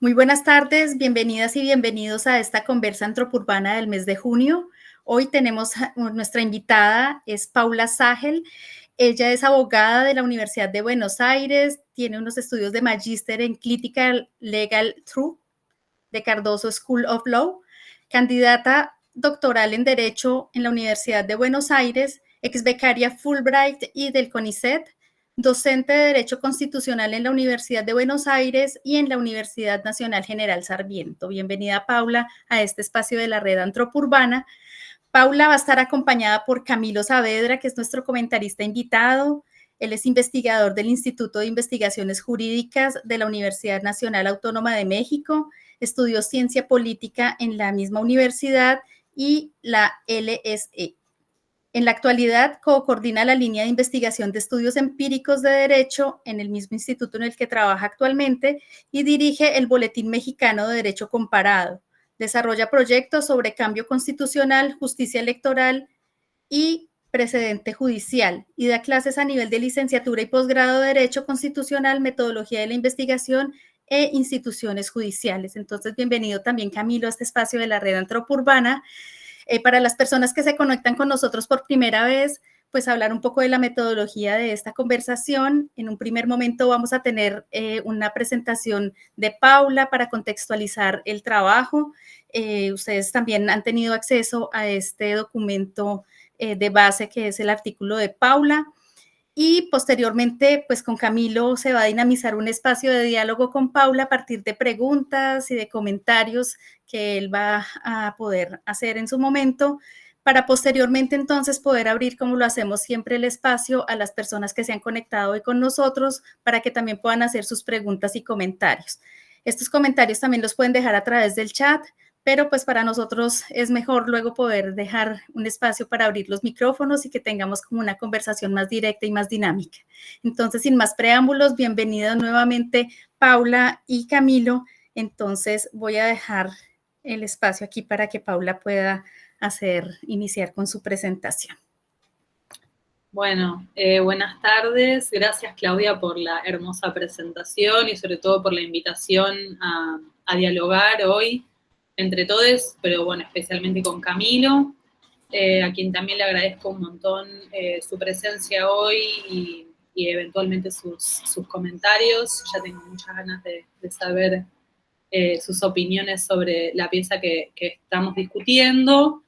Muy buenas tardes, bienvenidas y bienvenidos a esta conversa antropurbana del mes de junio. Hoy tenemos nuestra invitada, es Paula Sagel. Ella es abogada de la Universidad de Buenos Aires, tiene unos estudios de magíster en Critical Legal Truth de Cardoso School of Law, candidata doctoral en Derecho en la Universidad de Buenos Aires, ex becaria Fulbright y del CONICET, docente de Derecho Constitucional en la Universidad de Buenos Aires y en la Universidad Nacional General Sarmiento. Bienvenida, Paula, a este espacio de la red antropurbana. Paula va a estar acompañada por Camilo Saavedra, que es nuestro comentarista invitado. Él es investigador del Instituto de Investigaciones Jurídicas de la Universidad Nacional Autónoma de México, estudió ciencia política en la misma universidad y la LSE. En la actualidad, coordina la línea de investigación de estudios empíricos de derecho en el mismo instituto en el que trabaja actualmente y dirige el Boletín Mexicano de Derecho Comparado. Desarrolla proyectos sobre cambio constitucional, justicia electoral y precedente judicial y da clases a nivel de licenciatura y posgrado de Derecho Constitucional, Metodología de la Investigación e instituciones judiciales. Entonces, bienvenido también, Camilo, a este espacio de la red antropurbana. Para las personas que se conectan con nosotros por primera vez, pues hablar un poco de la metodología de esta conversación. En un primer momento vamos a tener una presentación de Paula para contextualizar el trabajo. Ustedes también han tenido acceso a este documento de base que es el artículo de Paula. Y posteriormente, pues con Camilo se va a dinamizar un espacio de diálogo con Paula a partir de preguntas y de comentarios que él va a poder hacer en su momento, para posteriormente entonces poder abrir, como lo hacemos siempre, el espacio a las personas que se han conectado hoy con nosotros para que también puedan hacer sus preguntas y comentarios. Estos comentarios también los pueden dejar a través del chat, pero pues para nosotros es mejor luego poder dejar un espacio para abrir los micrófonos y que tengamos como una conversación más directa y más dinámica. Entonces, sin más preámbulos, bienvenidos nuevamente Paula y Camilo. Entonces, voy a dejar el espacio aquí para que Paula pueda iniciar con su presentación. Bueno, buenas tardes. Gracias, Claudia, por la hermosa presentación y sobre todo por la invitación a dialogar hoy entre todos, pero bueno, especialmente con Camilo, a quien también le agradezco un montón su presencia hoy y eventualmente sus comentarios. Ya tengo muchas ganas de saber sus opiniones sobre la pieza que estamos discutiendo.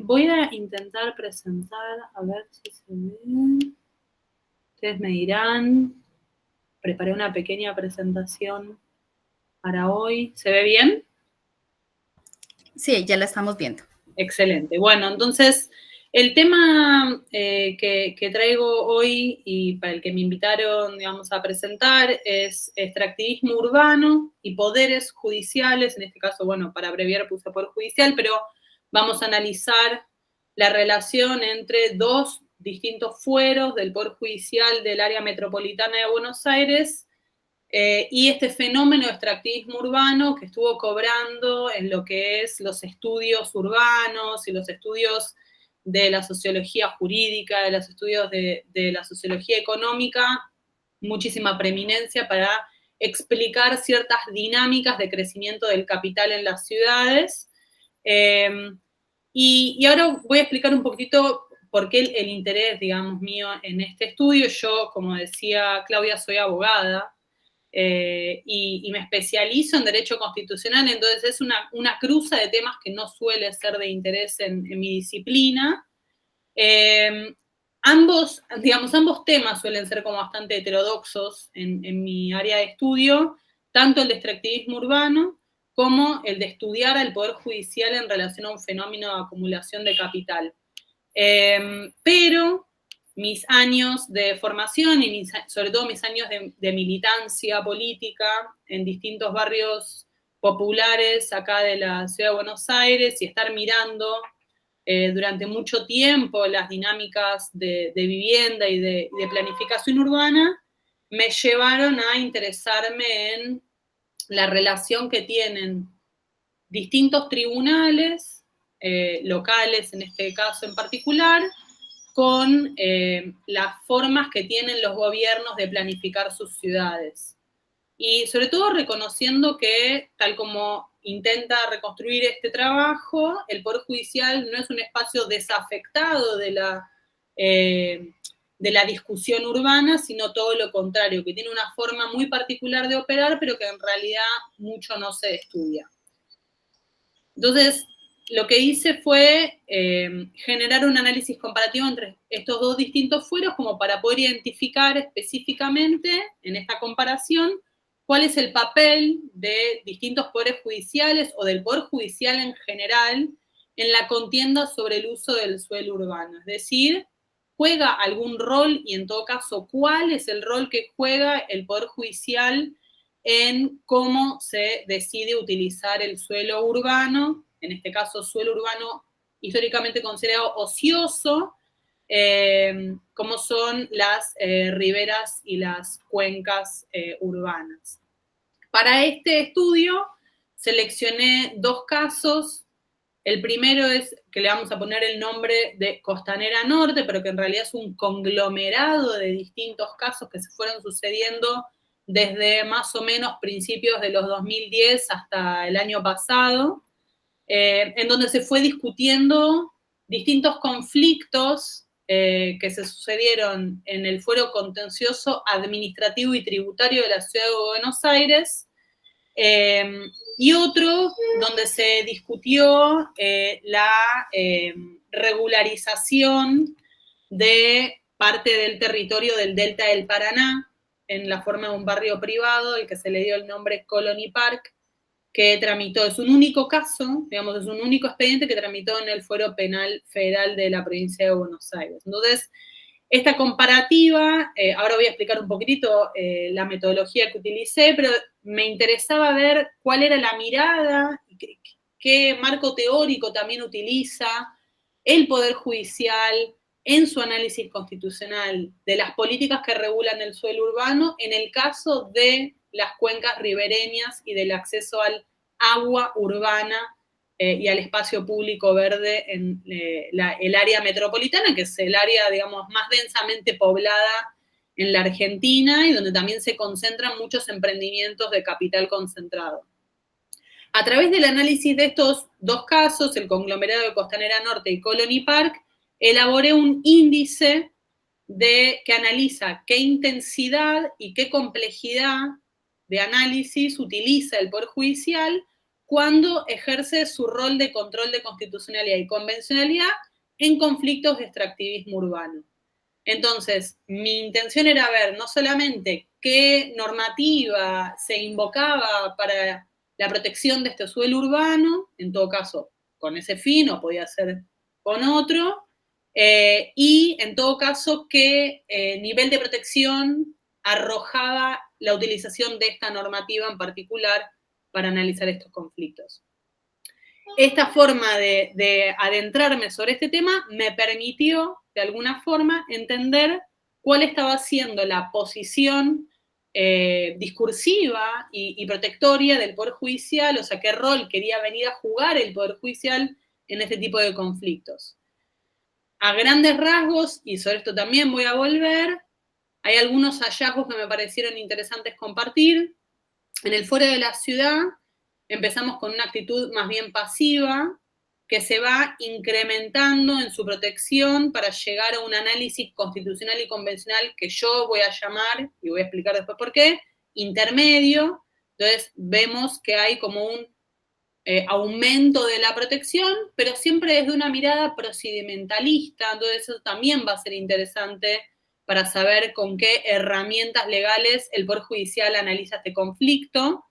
Voy a intentar presentar, a ver si se ve. Ustedes me dirán. Preparé una pequeña presentación para hoy. ¿Se ve bien? Sí, ya la estamos viendo. Excelente. Bueno, entonces, el tema que traigo hoy y para el que me invitaron, digamos, a presentar es extractivismo urbano y poderes judiciales. En este caso, bueno, para abreviar puse poder judicial, pero vamos a analizar la relación entre dos distintos fueros del Poder Judicial del área metropolitana de Buenos Aires y este fenómeno de extractivismo urbano que estuvo cobrando en lo que es los estudios urbanos y los estudios de la sociología jurídica, de los estudios de la sociología económica, muchísima preeminencia para explicar ciertas dinámicas de crecimiento del capital en las ciudades. Y ahora voy a explicar un poquito por qué el interés, digamos, mío en este estudio. Yo, como decía Claudia, soy abogada, y me especializo en Derecho Constitucional, entonces es una cruza de temas que no suele ser de interés en mi disciplina. Ambos temas suelen ser como bastante heterodoxos en mi área de estudio, tanto el de extractivismo urbano como el de estudiar al Poder Judicial en relación a un fenómeno de acumulación de capital. Pero mis años de formación y sobre todo mis años de militancia política en distintos barrios populares acá de la ciudad de Buenos Aires y estar mirando durante mucho tiempo las dinámicas de vivienda y de planificación urbana me llevaron a interesarme en la relación que tienen distintos tribunales locales, en este caso en particular, con las formas que tienen los gobiernos de planificar sus ciudades. y sobre todo reconociendo que, tal como intenta reconstruir este trabajo, el Poder Judicial no es un espacio desafectado de la discusión urbana, sino todo lo contrario, que tiene una forma muy particular de operar, pero que en realidad mucho no se estudia. Entonces, lo que hice fue generar un análisis comparativo entre estos dos distintos fueros como para poder identificar específicamente en esta comparación cuál es el papel de distintos poderes judiciales o del poder judicial en general en la contienda sobre el uso del suelo urbano. Es decir, ¿juega algún rol y en todo caso cuál es el rol que juega el poder judicial en cómo se decide utilizar el suelo urbano, en este caso suelo urbano históricamente considerado ocioso, como son las riberas y las cuencas urbanas. Para este estudio seleccioné dos casos. El primero es que le vamos a poner el nombre de Costanera Norte, pero que en realidad es un conglomerado de distintos casos que se fueron sucediendo desde más o menos principios de los 2010 hasta el año pasado, en donde se fue discutiendo distintos conflictos que se sucedieron en el fuero contencioso administrativo y tributario de la Ciudad de Buenos Aires, y otro donde se discutió la regularización de parte del territorio del Delta del Paraná en la forma de un barrio privado, el que se le dio el nombre Colony Park, que tramitó, es un único caso, digamos, es un único expediente que tramitó en el Fuero Penal Federal de la provincia de Buenos Aires. Entonces, esta comparativa, ahora voy a explicar un poquitito la metodología que utilicé, pero me interesaba ver cuál era la mirada, qué marco teórico también utiliza el Poder Judicial en su análisis constitucional de las políticas que regulan el suelo urbano en el caso de las cuencas ribereñas y del acceso al agua urbana y al espacio público verde en el área metropolitana, que es el área, digamos, más densamente poblada en la Argentina y donde también se concentran muchos emprendimientos de capital concentrado. A través del análisis de estos dos casos, el conglomerado de Costanera Norte y Colony Park, elaboré un índice que analiza qué intensidad y qué complejidad de análisis utiliza el Poder Judicial cuando ejerce su rol de control de constitucionalidad y convencionalidad en conflictos de extractivismo urbano. Entonces, mi intención era ver no solamente qué normativa se invocaba para la protección de este suelo urbano, en todo caso con ese fin, o podía ser con otro, y en todo caso qué nivel de protección arrojaba la utilización de esta normativa en particular para analizar estos conflictos. Esta forma de adentrarme sobre este tema me permitió, de alguna forma, entender cuál estaba siendo la posición discursiva y protectoria del Poder Judicial, o sea, qué rol quería venir a jugar el Poder Judicial en este tipo de conflictos. A grandes rasgos, y sobre esto también voy a volver, hay algunos hallazgos que me parecieron interesantes compartir. En el Foro de la Ciudad empezamos con una actitud más bien pasiva, que se va incrementando en su protección para llegar a un análisis constitucional y convencional que yo voy a llamar, y voy a explicar después por qué, intermedio. Entonces vemos que hay como un aumento de la protección, pero siempre desde una mirada procedimentalista. Entonces eso también va a ser interesante para saber con qué herramientas legales el Poder Judicial analiza este conflicto.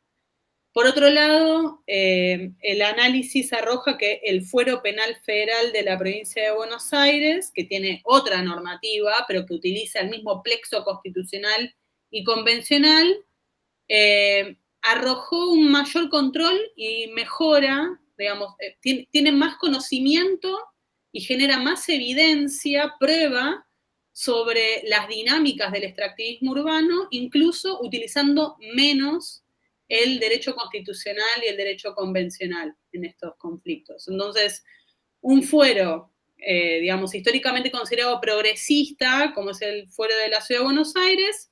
Por otro lado, el análisis arroja que el Fuero Penal Federal de la provincia de Buenos Aires, que tiene otra normativa, pero que utiliza el mismo plexo constitucional y convencional, arrojó un mayor control y mejora, digamos, tiene más conocimiento y genera más evidencia, prueba sobre las dinámicas del extractivismo urbano, incluso utilizando menos el derecho constitucional y el derecho convencional en estos conflictos. Entonces, un fuero, digamos, históricamente considerado progresista, como es el fuero de la Ciudad de Buenos Aires,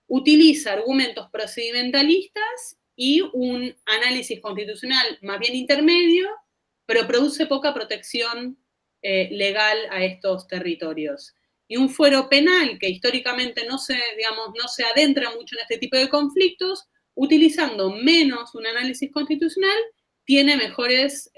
utiliza argumentos procedimentalistas y un análisis constitucional más bien intermedio, pero produce poca protección legal a estos territorios. Y un fuero penal que históricamente no se adentra mucho en este tipo de conflictos, utilizando menos un análisis constitucional, tiene mejores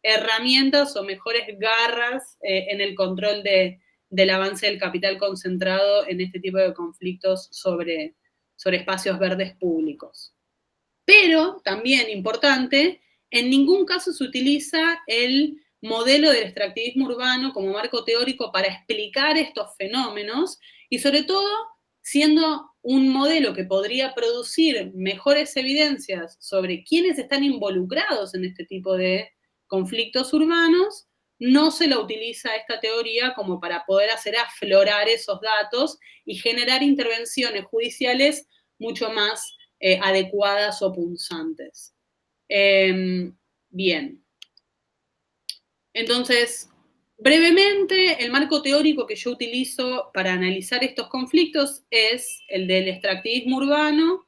herramientas o mejores garras en el control del avance del capital concentrado en este tipo de conflictos sobre espacios verdes públicos. Pero, también importante, en ningún caso se utiliza el modelo del extractivismo urbano como marco teórico para explicar estos fenómenos y, sobre todo, siendo un modelo que podría producir mejores evidencias sobre quiénes están involucrados en este tipo de conflictos urbanos, no se la utiliza esta teoría como para poder hacer aflorar esos datos y generar intervenciones judiciales mucho más adecuadas o punzantes. Bien. Entonces, brevemente, el marco teórico que yo utilizo para analizar estos conflictos es el del extractivismo urbano,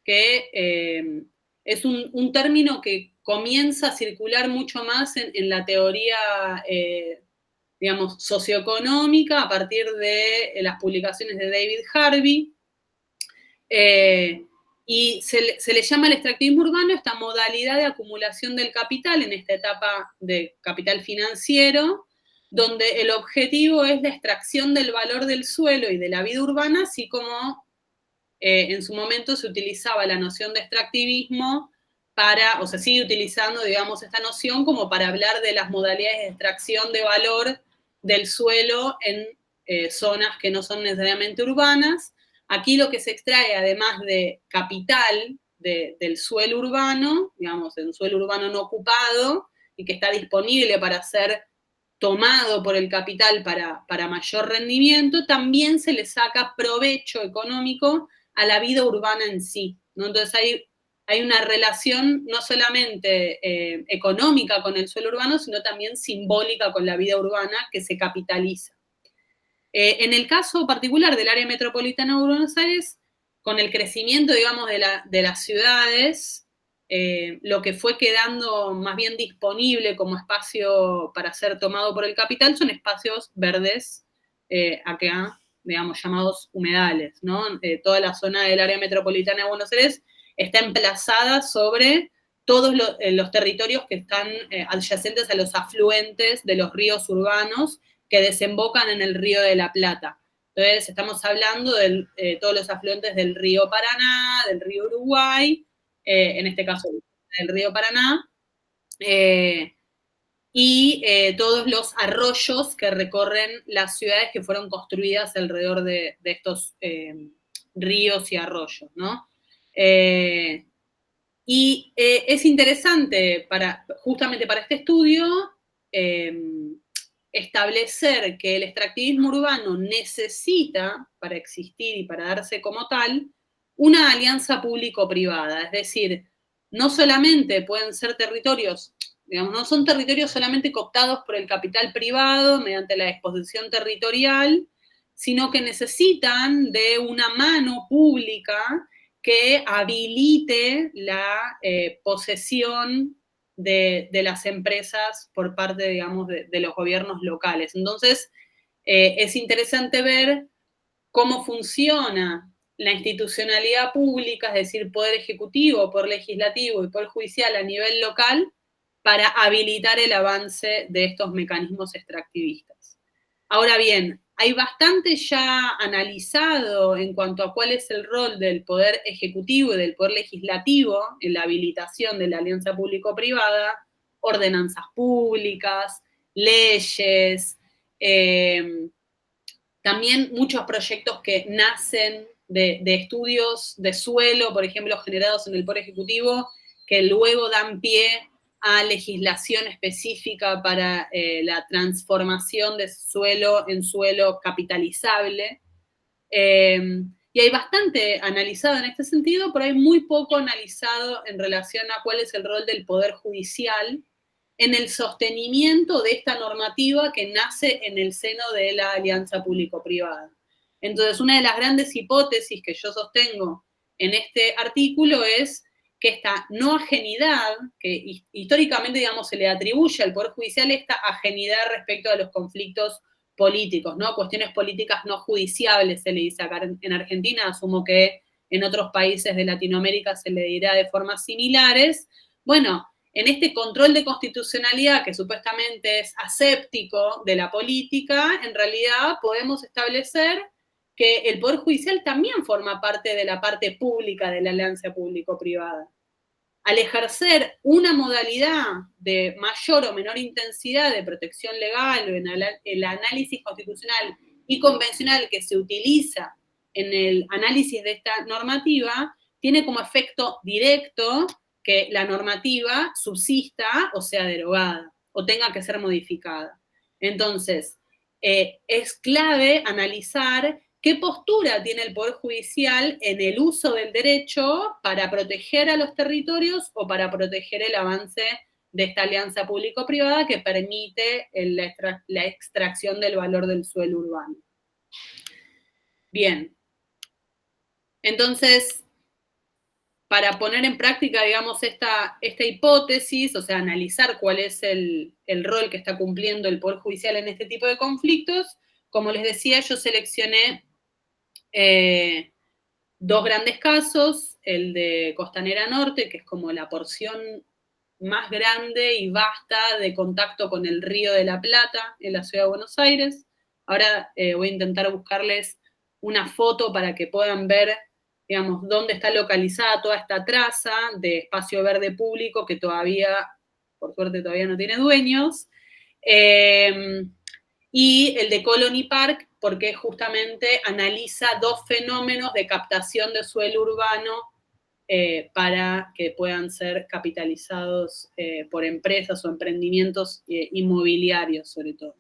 que es un término que comienza a circular mucho más en la teoría, digamos, socioeconómica a partir de las publicaciones de David Harvey. Y se le llama el extractivismo urbano esta modalidad de acumulación del capital en esta etapa de capital financiero, donde el objetivo es la extracción del valor del suelo y de la vida urbana, así como en su momento se utilizaba la noción de extractivismo o se sigue utilizando, digamos, esta noción como para hablar de las modalidades de extracción de valor del suelo en zonas que no son necesariamente urbanas. Aquí lo que se extrae, además de capital del suelo urbano, digamos, el suelo urbano no ocupado y que está disponible para ser tomado por el capital para mayor rendimiento, también se le saca provecho económico a la vida urbana en sí, ¿no? Entonces hay una relación no solamente económica con el suelo urbano, sino también simbólica con la vida urbana que se capitaliza. En el caso particular del área metropolitana de Buenos Aires, con el crecimiento, digamos, de las ciudades, lo que fue quedando más bien disponible como espacio para ser tomado por el capital son espacios verdes, acá, digamos, llamados humedales, ¿no? Toda la zona del área metropolitana de Buenos Aires está emplazada sobre todos los territorios que están adyacentes a los afluentes de los ríos urbanos que desembocan en el río de la Plata. Entonces, estamos hablando de todos los afluentes del río Paraná, del río Uruguay, en este caso del río Paraná, y todos los arroyos que recorren las ciudades que fueron construidas alrededor de estos ríos y arroyos, ¿no? Y es interesante justamente para este estudio establecer que el extractivismo urbano necesita, para existir y para darse como tal, una alianza público-privada. Es decir, no solamente pueden ser territorios, digamos, no son territorios solamente cooptados por el capital privado mediante la disposición territorial, sino que necesitan de una mano pública que habilite la posesión de las empresas por parte, digamos, de los gobiernos locales. Entonces, es interesante ver cómo funciona la institucionalidad pública, es decir, poder ejecutivo, poder legislativo y poder judicial a nivel local para habilitar el avance de estos mecanismos extractivistas. Ahora bien, hay bastante ya analizado en cuanto a cuál es el rol del poder ejecutivo y del poder legislativo en la habilitación de la alianza público-privada, ordenanzas públicas, leyes, también muchos proyectos que nacen de estudios de suelo, por ejemplo, generados en el Poder Ejecutivo, que luego dan pie a legislación específica para la transformación de suelo en suelo capitalizable. Y hay bastante analizado en este sentido, pero hay muy poco analizado en relación a cuál es el rol del Poder Judicial en el sostenimiento de esta normativa que nace en el seno de la alianza público-privada. Entonces, una de las grandes hipótesis que yo sostengo en este artículo es que esta no ajenidad, que históricamente, digamos, se le atribuye al Poder Judicial esta ajenidad respecto a los conflictos políticos, ¿no? Cuestiones políticas no judiciables, se le dice acá en Argentina, asumo que en otros países de Latinoamérica se le dirá de formas similares. Bueno, en este control de constitucionalidad que supuestamente es aséptico de la política, en realidad podemos establecer que el Poder Judicial también forma parte de la parte pública de la alianza público-privada. Al ejercer una modalidad de mayor o menor intensidad de protección legal o en el análisis constitucional y convencional que se utiliza en el análisis de esta normativa, tiene como efecto directo que la normativa subsista o sea derogada o tenga que ser modificada. Entonces, es clave analizar qué postura tiene el Poder Judicial en el uso del derecho para proteger a los territorios o para proteger el avance de esta alianza público-privada que permite la extracción del valor del suelo urbano. Bien. Entonces, para poner en práctica, digamos, esta hipótesis, o sea, analizar cuál es el rol que está cumpliendo el Poder Judicial en este tipo de conflictos, como les decía, yo seleccioné dos grandes casos, el de Costanera Norte, que es como la porción más grande y vasta de contacto con el Río de la Plata en la ciudad de Buenos Aires. Ahora voy a intentar buscarles una foto para que puedan ver, digamos, dónde está localizada toda esta traza de espacio verde público que todavía, por suerte, todavía no tiene dueños. Y el de Colony Park, porque justamente analiza dos fenómenos de captación de suelo urbano para que puedan ser capitalizados por empresas o emprendimientos inmobiliarios, sobre todo.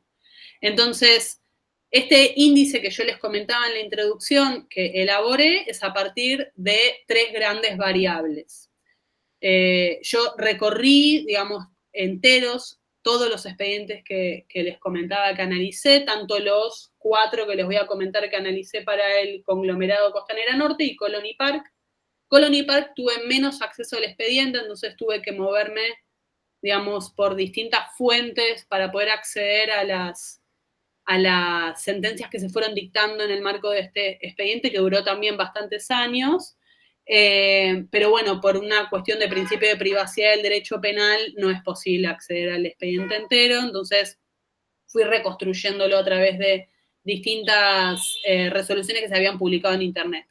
Entonces, este índice que yo les comentaba en la introducción que elaboré es a partir de tres grandes variables. Yo recorrí, digamos, enteros todos los expedientes que les comentaba que analicé, tanto los 4 que les voy a comentar que analicé para el conglomerado Costanera Norte y Colony Park. Colony Park tuve menos acceso al expediente, entonces tuve que moverme, digamos, por distintas fuentes para poder acceder a las sentencias que se fueron dictando en el marco de este expediente, que duró también bastantes años. Pero bueno, por una cuestión de principio de privacidad del derecho penal, no es posible acceder al expediente entero, entonces fui reconstruyéndolo a través de distintas resoluciones que se habían publicado en Internet.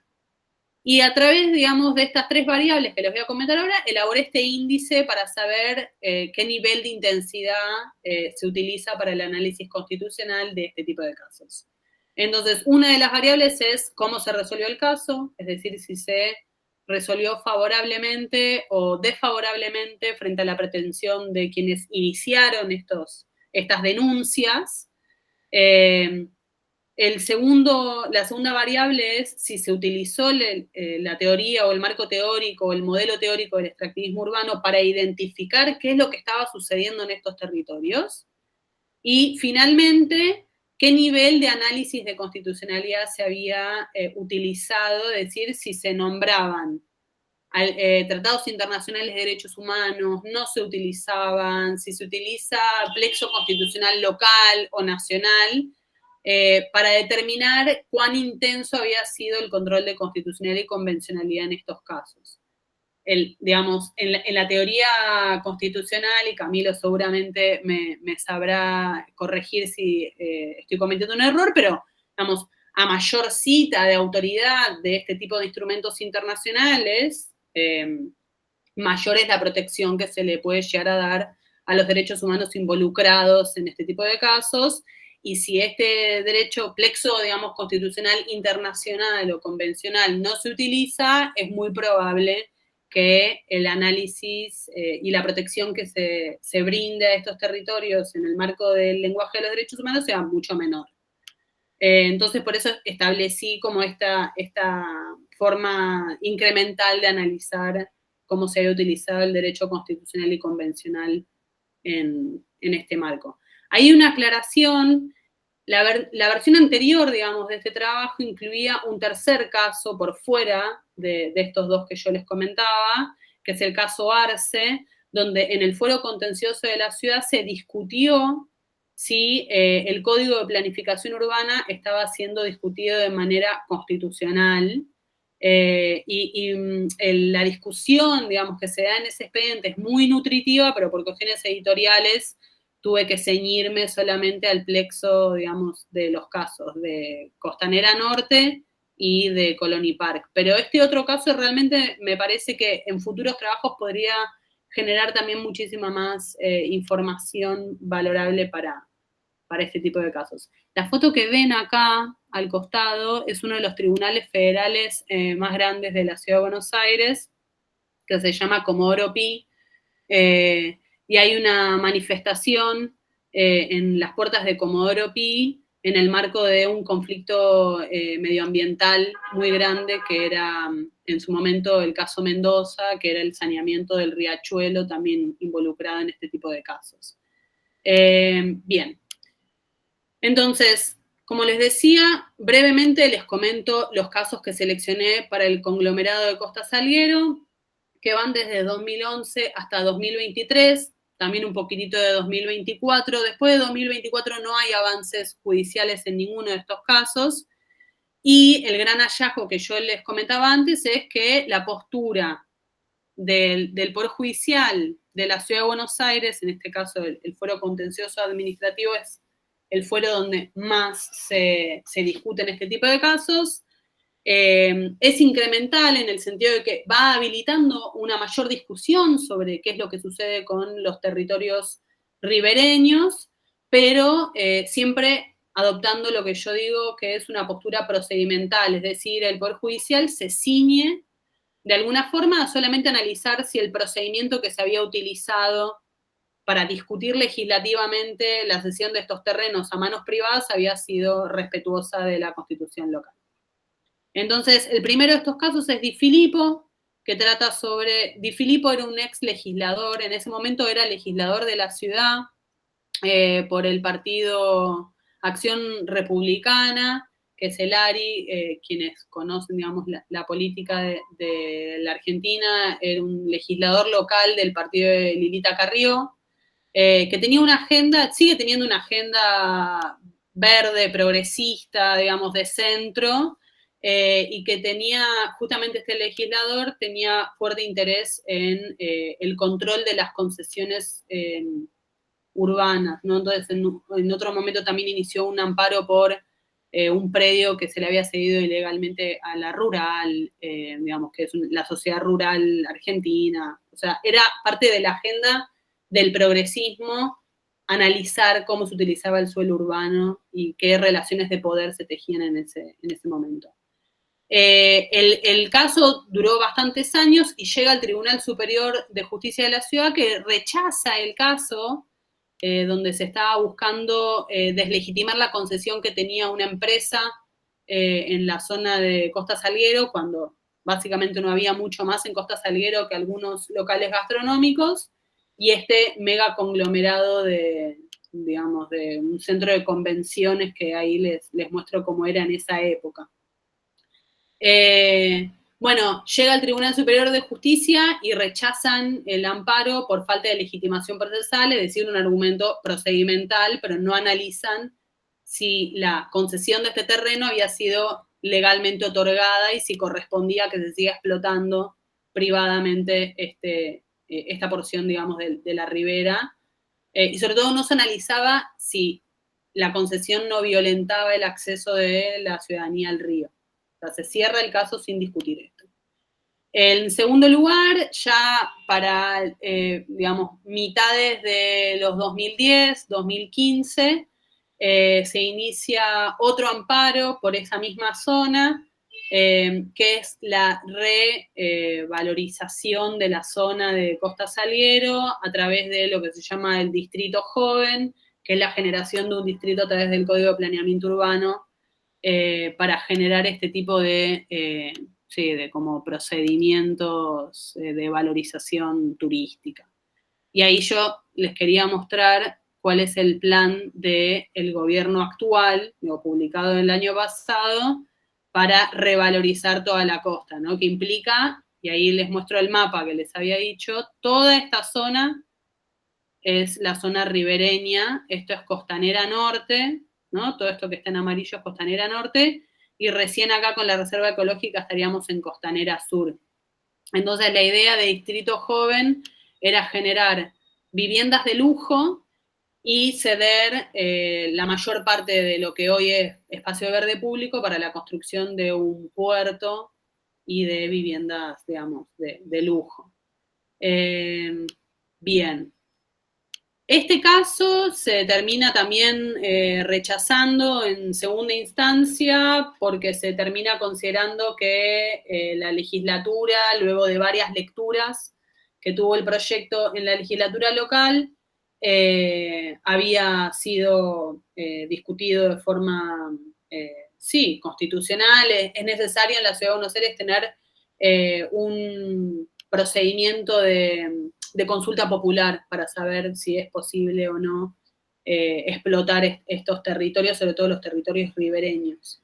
Y a través, digamos, de estas tres variables que les voy a comentar ahora, elaboré este índice para saber qué nivel de intensidad se utiliza para el análisis constitucional de este tipo de casos. Entonces, una de las variables es cómo se resolvió el caso, es decir, si se resolvió favorablemente o desfavorablemente frente a la pretensión de quienes iniciaron estas denuncias. La segunda variable es si se utilizó la teoría o el marco teórico o el modelo teórico del extractivismo urbano para identificar qué es lo que estaba sucediendo en estos territorios. Y finalmente, qué nivel de análisis de constitucionalidad se había utilizado, es decir, si se nombraban tratados internacionales de derechos humanos, no se utilizaban, si se utiliza plexo constitucional local o nacional, para determinar cuán intenso había sido el control de constitucionalidad y convencionalidad en estos casos. Digamos, en la teoría constitucional, y Camilo seguramente me sabrá corregir si estoy cometiendo un error, pero, digamos, a mayor cita de autoridad de este tipo de instrumentos internacionales, mayor es la protección que se le puede llegar a dar a los derechos humanos involucrados en este tipo de casos, y si este derecho plexo, digamos, constitucional internacional o convencional no se utiliza, es muy probable que el análisis y la protección que se brinde a estos territorios en el marco del lenguaje de los derechos humanos sea mucho menor. Entonces, por eso establecí como esta forma incremental de analizar cómo se había utilizado el derecho constitucional y convencional en este marco. Hay una aclaración La versión anterior, digamos, de este trabajo incluía un tercer caso por fuera de estos dos que yo les comentaba, que es el caso Arce, donde en el fuero contencioso de la ciudad se discutió si el Código de Planificación Urbana estaba siendo discutido de manera constitucional. La discusión, digamos, que se da en ese expediente es muy nutritiva, pero por cuestiones editoriales tuve que ceñirme solamente al plexo, digamos, de los casos de Costanera Norte y de Colony Park. Pero este otro caso realmente me parece que en futuros trabajos podría generar también muchísima más información valorable para este tipo de casos. La foto que ven acá al costado es uno de los tribunales federales más grandes de la Ciudad de Buenos Aires, que se llama Comodoro Pi, y hay una manifestación en las puertas de Comodoro Pi en el marco de un conflicto medioambiental muy grande que era en su momento el caso Mendoza, que era el saneamiento del riachuelo, también involucrado en este tipo de casos. Bien. Entonces, como les decía, brevemente les comento los casos que seleccioné para el conglomerado de Costa Salguero, que van desde 2011 hasta 2023, también un poquitito de 2024. Después de 2024 no hay avances judiciales en ninguno de estos casos. Y el gran hallazgo que yo les comentaba antes es que la postura del Poder Judicial de la Ciudad de Buenos Aires, en este caso el fuero contencioso administrativo, es el fuero donde más se discuten este tipo de casos. Es incremental en el sentido de que va habilitando una mayor discusión sobre qué es lo que sucede con los territorios ribereños, pero siempre adoptando lo que yo digo que es una postura procedimental, es decir, el Poder Judicial se ciñe de alguna forma a solamente analizar si el procedimiento que se había utilizado para discutir legislativamente la cesión de estos terrenos a manos privadas había sido respetuosa de la Constitución local. Entonces, el primero de estos casos es Di Filippo, que trata sobre... Di Filippo era un ex legislador, en ese momento era legislador de la ciudad por el partido Acción Republicana, que es el ARI, quienes conocen, digamos, la política de la Argentina, era un legislador local del partido de Lilita Carrió, que tenía una agenda, sigue teniendo una agenda verde, progresista, digamos, de centro, y que tenía, justamente este legislador, tenía fuerte interés en el control de las concesiones urbanas, ¿no? Entonces, en otro momento también inició un amparo por un predio que se le había cedido ilegalmente a la rural, digamos, que es la sociedad rural argentina. O sea, era parte de la agenda del progresismo analizar cómo se utilizaba el suelo urbano y qué relaciones de poder se tejían en ese momento. El caso duró bastantes años y llega al Tribunal Superior de Justicia de la Ciudad, que rechaza el caso, donde se estaba buscando deslegitimar la concesión que tenía una empresa en la zona de Costa Salguero, cuando básicamente no había mucho más en Costa Salguero que algunos locales gastronómicos, y este mega conglomerado de, digamos, de un centro de convenciones que ahí les muestro cómo era en esa época. Bueno, llega al Tribunal Superior de Justicia y rechazan el amparo por falta de legitimación procesal, es decir, un argumento procedimental, pero no analizan si la concesión de este terreno había sido legalmente otorgada y si correspondía a que se siga explotando privadamente esta porción, digamos, de la ribera. Y sobre todo no se analizaba si la concesión no violentaba el acceso de la ciudadanía al río. O sea, se cierra el caso sin discutir esto. En segundo lugar, ya para, digamos, mitades de los 2010, 2015, se inicia otro amparo por esa misma zona, que es la revalorización de la zona de Costa Salguero a través de lo que se llama el Distrito Joven, que es la generación de un distrito a través del Código de Planeamiento Urbano, para generar este tipo de como procedimientos de valorización turística. Y ahí yo les quería mostrar cuál es el plan del gobierno actual, publicado el año pasado, para revalorizar toda la costa, ¿no? Que implica, y ahí les muestro el mapa que les había dicho, toda esta zona es la zona ribereña, esto es Costanera Norte, ¿no? Todo esto que está en amarillo es Costanera Norte, y recién acá con la Reserva Ecológica estaríamos en Costanera Sur. Entonces la idea de Distrito Joven era generar viviendas de lujo y ceder la mayor parte de lo que hoy es espacio verde público para la construcción de un puerto y de viviendas, digamos, de lujo. Bien. Este caso se termina también rechazando en segunda instancia porque se termina considerando que la legislatura, luego de varias lecturas que tuvo el proyecto en la legislatura local, había sido discutido de forma, sí, constitucional. Es necesario en la Ciudad de Buenos Aires tener un procedimiento de consulta popular para saber si es posible o no explotar estos territorios, sobre todo los territorios ribereños.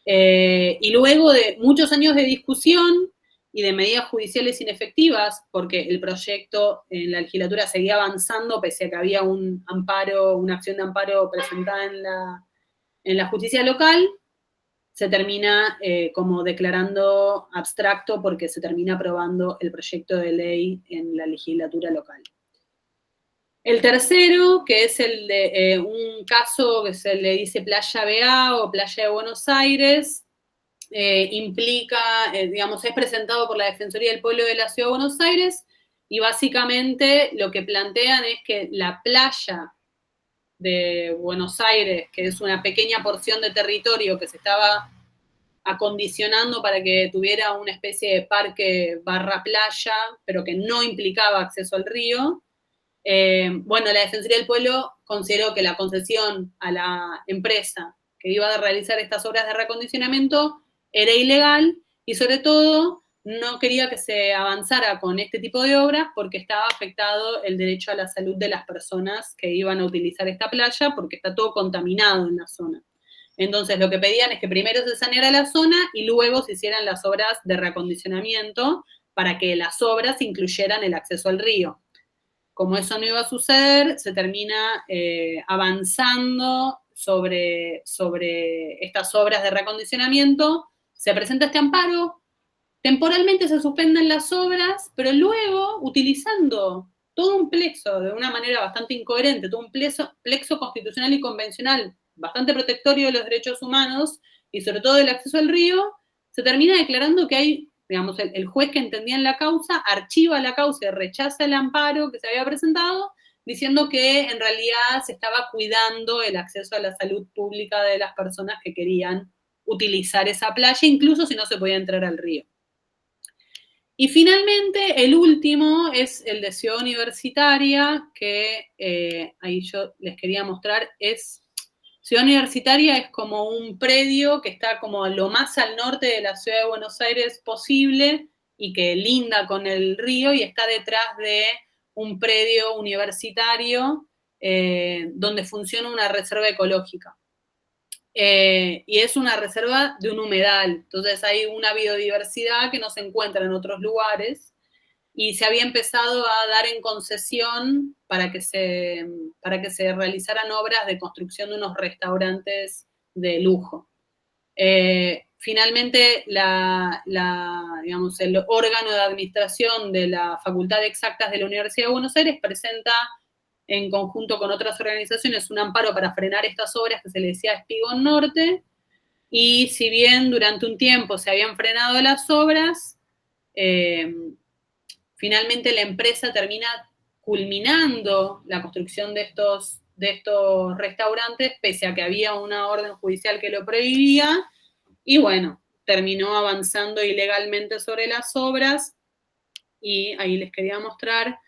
Y luego de muchos años de discusión y de medidas judiciales inefectivas, porque el proyecto en la legislatura seguía avanzando pese a que había un amparo, una acción de amparo presentada en la justicia local, se termina como declarando abstracto porque se termina aprobando el proyecto de ley en la legislatura local. El tercero, que es el de un caso que se le dice Playa BA o Playa de Buenos Aires, implica, digamos, es presentado por la Defensoría del Pueblo de la Ciudad de Buenos Aires y básicamente lo que plantean es que la playa de Buenos Aires, que es una pequeña porción de territorio que se estaba acondicionando para que tuviera una especie de parque barra playa, pero que no implicaba acceso al río. Bueno, la Defensoría del Pueblo consideró que la concesión a la empresa que iba a realizar estas obras de reacondicionamiento era ilegal y sobre todo no quería que se avanzara con este tipo de obras porque estaba afectado el derecho a la salud de las personas que iban a utilizar esta playa porque está todo contaminado en la zona. Entonces lo que pedían es que primero se saneara la zona y luego se hicieran las obras de reacondicionamiento para que las obras incluyeran el acceso al río. Como eso no iba a suceder, se termina avanzando sobre estas obras de reacondicionamiento, se presenta este amparo, temporalmente se suspenden las obras, pero luego, utilizando todo un plexo de una manera bastante incoherente, todo un plexo constitucional y convencional bastante protectorio de los derechos humanos y sobre todo del acceso al río, se termina declarando que hay, digamos, el juez que entendía en la causa archiva la causa y rechaza el amparo que se había presentado, diciendo que en realidad se estaba cuidando el acceso a la salud pública de las personas que querían utilizar esa playa, incluso si no se podía entrar al río. Y finalmente, el último es el de Ciudad Universitaria, que ahí yo les quería mostrar, Ciudad Universitaria es como un predio que está como lo más al norte de la Ciudad de Buenos Aires posible y que linda con el río y está detrás de un predio universitario donde funciona una reserva ecológica. Y es una reserva de un humedal, entonces hay una biodiversidad que no se encuentra en otros lugares y se había empezado a dar en concesión para que se realizaran obras de construcción de unos restaurantes de lujo. Finalmente, digamos, el órgano de administración de la Facultad de Exactas de la Universidad de Buenos Aires presenta en conjunto con otras organizaciones un amparo para frenar estas obras que se le decía Espigón Norte, y si bien durante un tiempo se habían frenado las obras, finalmente la empresa termina culminando la construcción de estos restaurantes, pese a que había una orden judicial que lo prohibía, y bueno, terminó avanzando ilegalmente sobre las obras, y ahí les quería mostrar,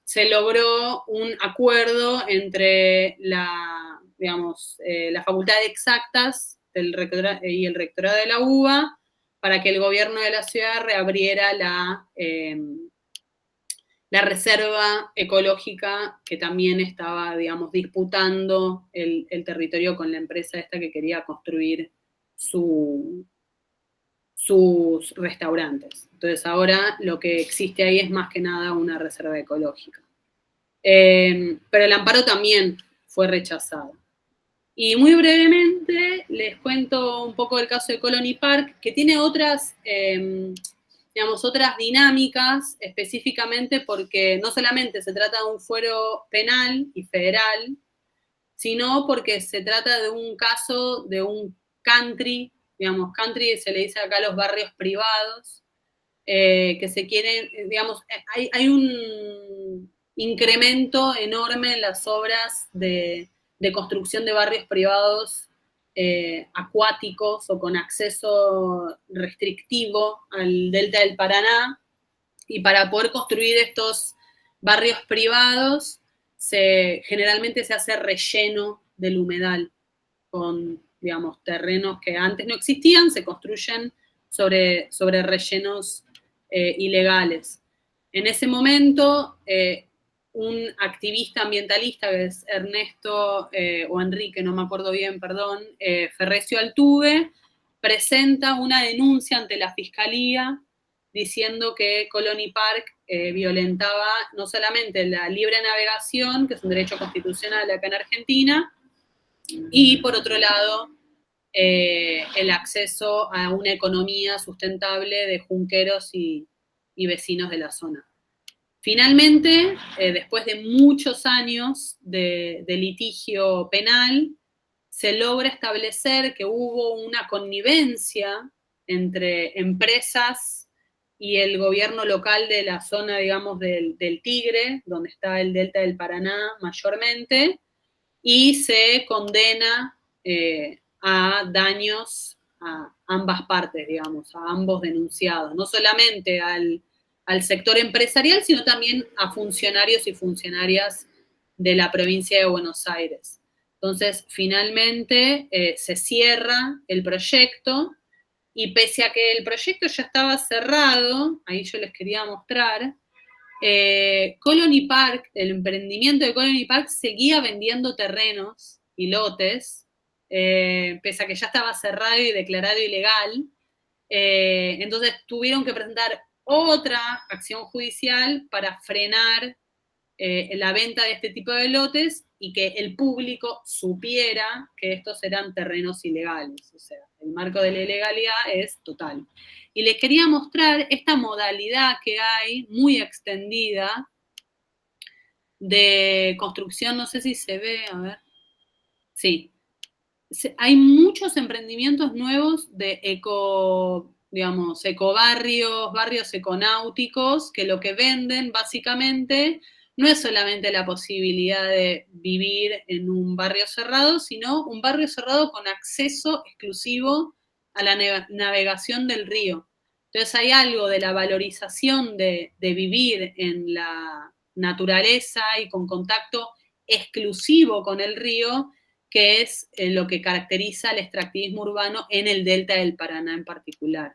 se logró un acuerdo entre la Facultad de Exactas y el rectorado de la UBA para que el gobierno de la ciudad reabriera la la reserva ecológica que también estaba, digamos, disputando el territorio con la empresa esta que quería construir sus restaurantes. Entonces ahora lo que existe ahí es más que nada una reserva ecológica. Pero el amparo también fue rechazado. Y muy brevemente les cuento un poco del caso de Colony Park, que tiene otras, digamos, otras dinámicas, específicamente porque no solamente se trata de un fuero penal y federal, sino porque se trata de un caso de un country, digamos, country se le dice acá a los barrios privados, que se quieren, digamos, hay un incremento enorme en las obras de construcción de barrios privados acuáticos o con acceso restrictivo al delta del Paraná, y para poder construir estos barrios privados generalmente se hace relleno del humedal con, digamos, terrenos que antes no existían, se construyen sobre rellenos ilegales. En ese momento, un activista ambientalista, que es Ernesto, o Enrique, no me acuerdo bien, perdón, Ferrecio Altuve, presenta una denuncia ante la Fiscalía diciendo que Colony Park violentaba no solamente la libre navegación, que es un derecho constitucional acá en Argentina, y por otro lado, el acceso a una economía sustentable de junqueros y vecinos de la zona. Finalmente, después de muchos años de litigio penal, se logra establecer que hubo una connivencia entre empresas y el gobierno local de la zona, digamos, del Tigre, donde está el delta del Paraná mayormente, y se condena a daños a ambas partes, digamos, a ambos denunciados, no solamente al sector empresarial, sino también a funcionarios y funcionarias de la provincia de Buenos Aires. Entonces, finalmente se cierra el proyecto, y pese a que el proyecto ya estaba cerrado, ahí yo les quería mostrar, Colony Park, el emprendimiento de Colony Park seguía vendiendo terrenos y lotes, pese a que ya estaba cerrado y declarado ilegal. Entonces tuvieron que presentar otra acción judicial para frenar la venta de este tipo de lotes y que el público supiera que estos eran terrenos ilegales. O sea, el marco de la ilegalidad es total. Y les quería mostrar esta modalidad que hay, muy extendida, de construcción, no sé si se ve, a ver. Sí. Hay muchos emprendimientos nuevos de digamos, ecobarrios, barrios econáuticos, que lo que venden básicamente no es solamente la posibilidad de vivir en un barrio cerrado, sino un barrio cerrado con acceso exclusivo a la navegación del río. Entonces hay algo de la valorización de vivir en la naturaleza y con contacto exclusivo con el río, que es lo que caracteriza el extractivismo urbano en el delta del Paraná en particular.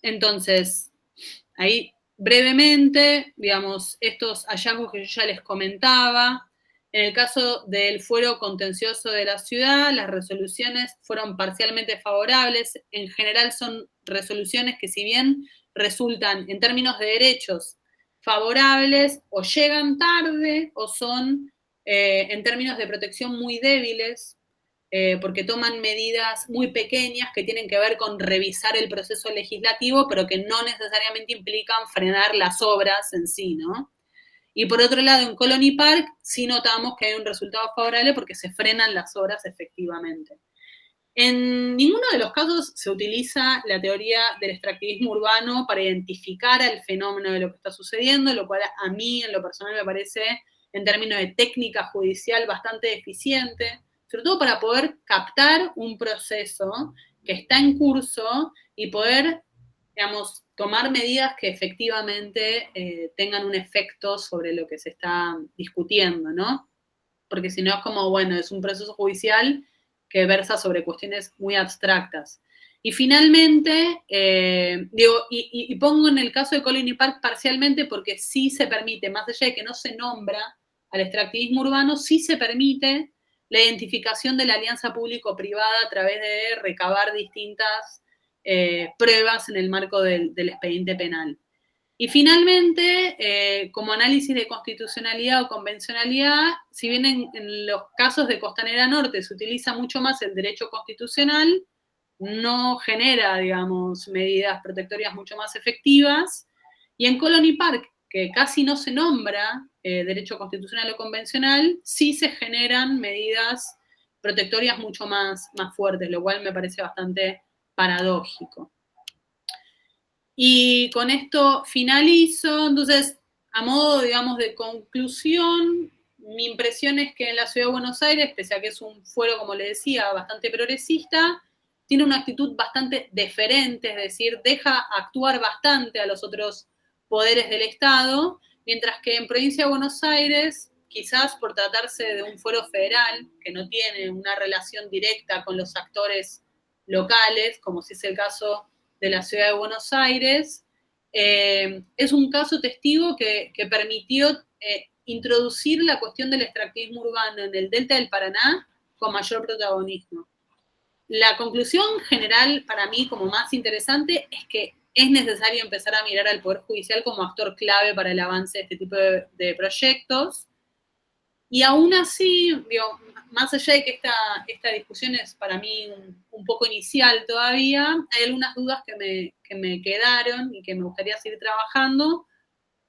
Entonces, ahí brevemente, digamos, estos hallazgos que yo ya les comentaba. En el caso del fuero contencioso de la ciudad, las resoluciones fueron parcialmente favorables. En general son resoluciones que, si bien resultan en términos de derechos favorables, o llegan tarde o son en términos de protección muy débiles, porque toman medidas muy pequeñas que tienen que ver con revisar el proceso legislativo, pero que no necesariamente implican frenar las obras en sí, ¿no? Y por otro lado, en Colony Park sí notamos que hay un resultado favorable porque se frenan las obras efectivamente. En ninguno de los casos se utiliza la teoría del extractivismo urbano para identificar el fenómeno de lo que está sucediendo, lo cual a mí en lo personal me parece, en términos de técnica judicial, bastante eficiente, sobre todo para poder captar un proceso que está en curso y poder, digamos, tomar medidas que efectivamente tengan un efecto sobre lo que se está discutiendo, ¿no? Porque si no es como, bueno, es un proceso judicial que versa sobre cuestiones muy abstractas. Y finalmente, y pongo en el caso de Colony Park parcialmente porque sí se permite, más allá de que no se nombra al extractivismo urbano, sí se permite la identificación de la alianza público-privada a través de recabar distintas pruebas en el marco del expediente penal. Y finalmente, como análisis de constitucionalidad o convencionalidad, si bien en los casos de Costanera Norte se utiliza mucho más el derecho constitucional, no genera, digamos, medidas protectorias mucho más efectivas. Y en Colony Park, que casi no se nombra derecho constitucional o convencional, sí se generan medidas protectorias mucho más fuertes, lo cual me parece bastante paradójico. Y con esto finalizo. Entonces, a modo, digamos, de conclusión, mi impresión es que en la Ciudad de Buenos Aires, pese a que es un fuero, como le decía, bastante progresista, tiene una actitud bastante deferente, es decir, deja actuar bastante a los otros poderes del Estado, mientras que en Provincia de Buenos Aires, quizás por tratarse de un fuero federal, que no tiene una relación directa con los actores locales, como si es el caso de la Ciudad de Buenos Aires, es un caso testigo que permitió introducir la cuestión del extractivismo urbano en el Delta del Paraná con mayor protagonismo. La conclusión general para mí como más interesante es que es necesario empezar a mirar al Poder Judicial como actor clave para el avance de este tipo de proyectos. Y aún así, digo, más allá de que esta discusión es para mí un poco inicial todavía, hay algunas dudas que me quedaron y que me gustaría seguir trabajando.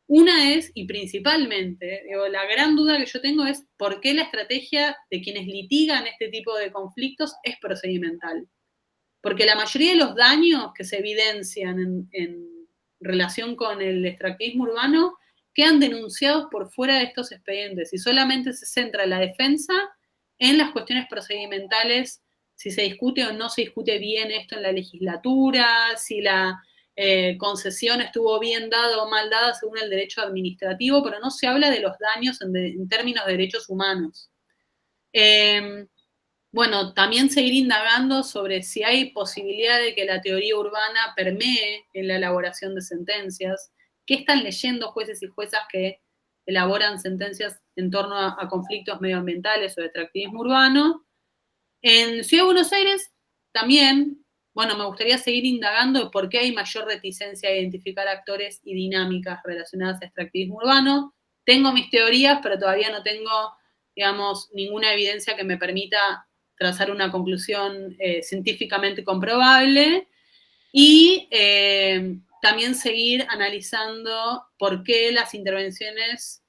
Una es, y principalmente, digo, la gran duda que yo tengo es por qué la estrategia de quienes litigan este tipo de conflictos es procedimental. Porque la mayoría de los daños que se evidencian en relación con el extractivismo urbano quedan denunciados por fuera de estos expedientes y solamente se centra la defensa en las cuestiones procedimentales, si se discute o no se discute bien esto en la legislatura, si la concesión estuvo bien dada o mal dada según el derecho administrativo, pero no se habla de los daños en términos de derechos humanos. Bueno, también seguir indagando sobre si hay posibilidad de que la teoría urbana permee en la elaboración de sentencias. ¿Qué están leyendo jueces y juezas que elaboran sentencias en torno a conflictos medioambientales o de extractivismo urbano? En Ciudad de Buenos Aires también, bueno, me gustaría seguir indagando de por qué hay mayor reticencia a identificar actores y dinámicas relacionadas a extractivismo urbano. Tengo mis teorías, pero todavía no tengo, digamos, ninguna evidencia que me permita trazar una conclusión científicamente comprobable. Y también seguir analizando por qué las intervenciones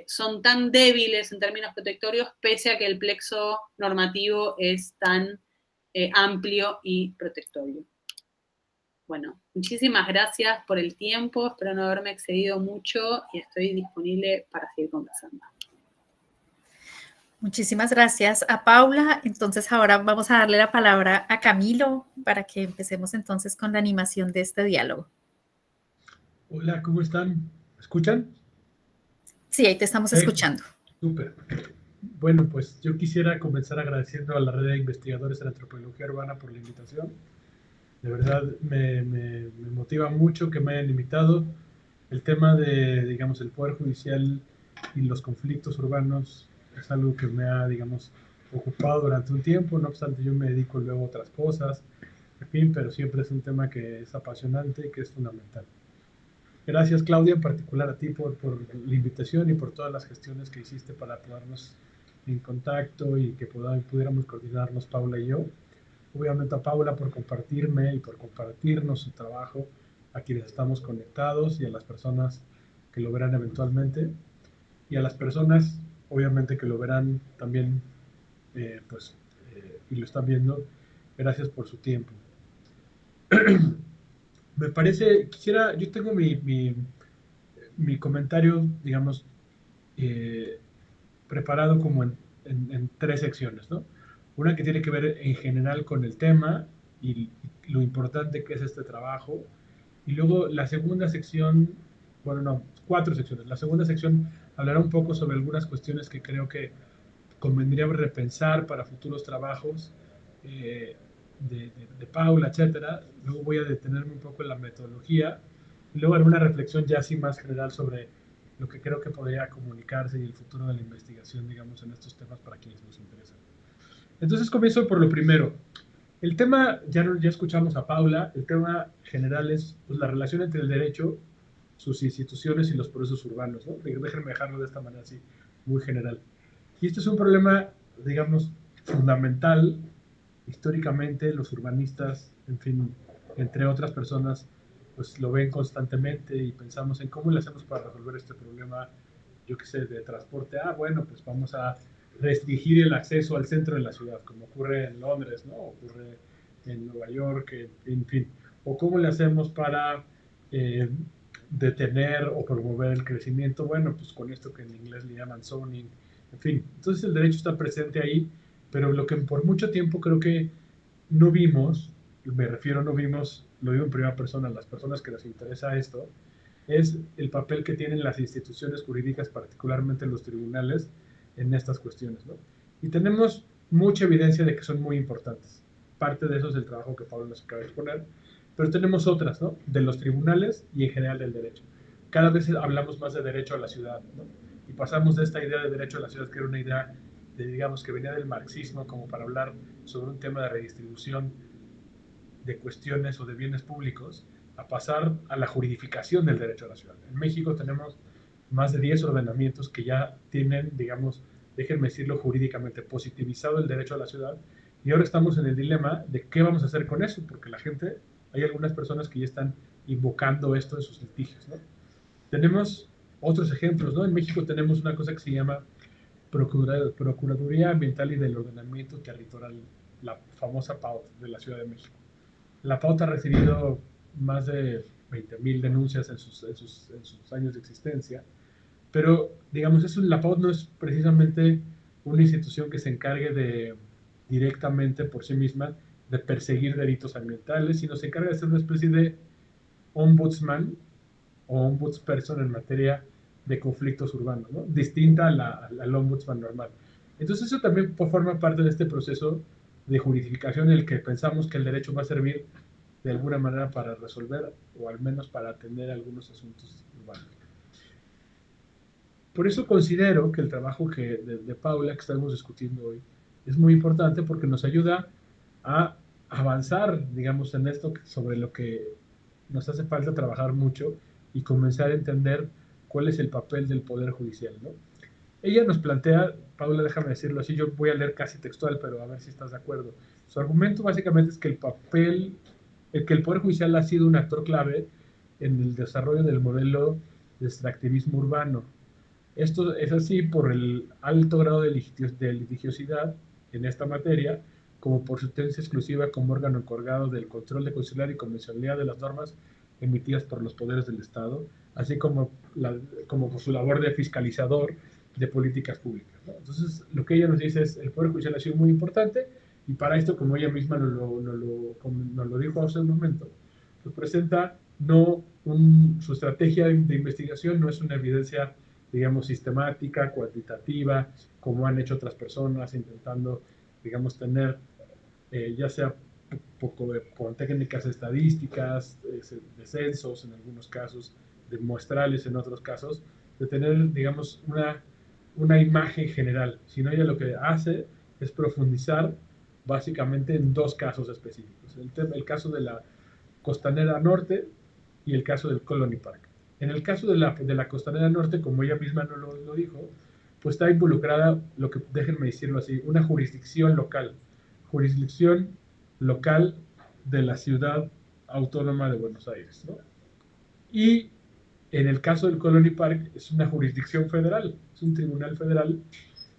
son tan débiles en términos protectorios, pese a que el plexo normativo es tan amplio y protectorio. Bueno, muchísimas gracias por el tiempo, espero no haberme excedido mucho y estoy disponible para seguir conversando. Muchísimas gracias a Paula. Entonces ahora vamos a darle la palabra a Camilo para que empecemos entonces con la animación de este diálogo. Hola, ¿cómo están? ¿Me escuchan? Sí, ahí te estamos escuchando. Súper. Bueno, pues yo quisiera comenzar agradeciendo a la Red de Investigadores en Antropología Urbana por la invitación. De verdad me motiva mucho que me hayan invitado. El tema de, digamos, el Poder Judicial y los conflictos urbanos es algo que me ha, digamos, ocupado durante un tiempo. No obstante, yo me dedico luego a otras cosas, en fin, pero siempre es un tema que es apasionante y que es fundamental. Gracias, Claudia, en particular a ti por la invitación y por todas las gestiones que hiciste para ponernos en contacto y que pudiéramos coordinarnos, Paula y yo. Obviamente a Paula por compartirme y por compartirnos su trabajo, a quienes estamos conectados y a las personas que lo verán eventualmente. Y a las personas, obviamente, que lo verán también, y lo están viendo, gracias por su tiempo. Me parece, yo tengo mi comentario, digamos, preparado como en tres secciones, ¿no? Una que tiene que ver en general con el tema y lo importante que es este trabajo. Y luego la segunda sección, bueno, no, 4 secciones. La segunda sección hablará un poco sobre algunas cuestiones que creo que convendría repensar para futuros trabajos, de Paula, etcétera. Luego voy a detenerme un poco en la metodología y luego haré una reflexión ya así más general sobre lo que creo que podría comunicarse y el futuro de la investigación, digamos, en estos temas para quienes nos interesan. Entonces comienzo por lo primero. El tema, ya escuchamos a Paula, el tema general es pues, la relación entre el derecho, sus instituciones y los procesos urbanos, ¿no? Déjenme dejarlo de esta manera así, muy general. Y este es un problema, digamos, fundamental. Históricamente los urbanistas, en fin, entre otras personas, pues lo ven constantemente y pensamos en cómo le hacemos para resolver este problema, yo qué sé, de transporte. Bueno, pues vamos a restringir el acceso al centro de la ciudad, como ocurre en Londres, ¿no? Ocurre en Nueva York, en fin. O cómo le hacemos para detener o promover el crecimiento. Bueno, pues con esto que en inglés le llaman zoning, en fin. Entonces el derecho está presente ahí, pero lo que por mucho tiempo creo que no vimos, me refiero no vimos, lo digo en primera persona, las personas que les interesa esto, es el papel que tienen las instituciones jurídicas, particularmente los tribunales, en estas cuestiones, ¿no? Y tenemos mucha evidencia de que son muy importantes. Parte de eso es el trabajo que Pablo nos acaba de exponer, pero tenemos otras, ¿no? De los tribunales y en general del derecho. Cada vez hablamos más de derecho a la ciudad, ¿no? Y pasamos de esta idea de derecho a la ciudad, que era una idea de, digamos, que venía del marxismo, como para hablar sobre un tema de redistribución de cuestiones o de bienes públicos, a pasar a la juridificación del derecho a la ciudad. En México tenemos más de 10 ordenamientos que ya tienen, digamos, déjenme decirlo jurídicamente, positivizado el derecho a la ciudad, y ahora estamos en el dilema de qué vamos a hacer con eso, porque la gente, hay algunas personas que ya están invocando esto en sus litigios, ¿no? Tenemos otros ejemplos, ¿no? En México tenemos una cosa que se llama Procuraduría Ambiental y del Ordenamiento Territorial, la famosa PAOT de la Ciudad de México. La PAOT ha recibido más de 20,000 denuncias en sus años de existencia, pero, digamos, la PAOT no es precisamente una institución que se encargue de, directamente por sí misma, de perseguir delitos ambientales, sino se encarga de ser una especie de ombudsman o ombudsperson en materia de conflictos urbanos, ¿no? Distinta al ombudsman normal. Entonces eso también forma parte de este proceso de juridificación en el que pensamos que el derecho va a servir de alguna manera para resolver o al menos para atender algunos asuntos urbanos. Por eso considero que el trabajo de Paula que estamos discutiendo hoy es muy importante porque nos ayuda a avanzar, digamos, en esto sobre lo que nos hace falta trabajar mucho y comenzar a entender cuál es el papel del Poder Judicial, ¿no? Ella nos plantea, Paula, déjame decirlo así, yo voy a leer casi textual, pero a ver si estás de acuerdo. Su argumento básicamente es que que el Poder Judicial ha sido un actor clave en el desarrollo del modelo de extractivismo urbano. Esto es así por el alto grado de litigiosidad en esta materia, como por su tenencia exclusiva como órgano encargado del control de constitucionalidad y convencionalidad de las normas emitidas por los poderes del Estado, así como por su labor de fiscalizador de políticas públicas, ¿no? Entonces, lo que ella nos dice es, el Poder Judicial ha sido muy importante, y para esto, como ella misma nos lo dijo hace un momento, pues presenta su estrategia de investigación no es una evidencia, digamos, sistemática, cuantitativa, como han hecho otras personas, intentando, digamos, tener, ya sea con técnicas estadísticas, de censos en algunos casos, de muestrales en otros casos, de tener, digamos, una imagen general, sino ella lo que hace es profundizar básicamente en dos casos específicos, el caso de la Costanera Norte y el caso del Colony Park. En el caso de la Costanera Norte, como ella misma no lo dijo, pues está involucrada, déjenme decirlo así, una jurisdicción local de la Ciudad Autónoma de Buenos Aires, ¿no? Y en el caso del Colony Park es una jurisdicción federal, es un tribunal federal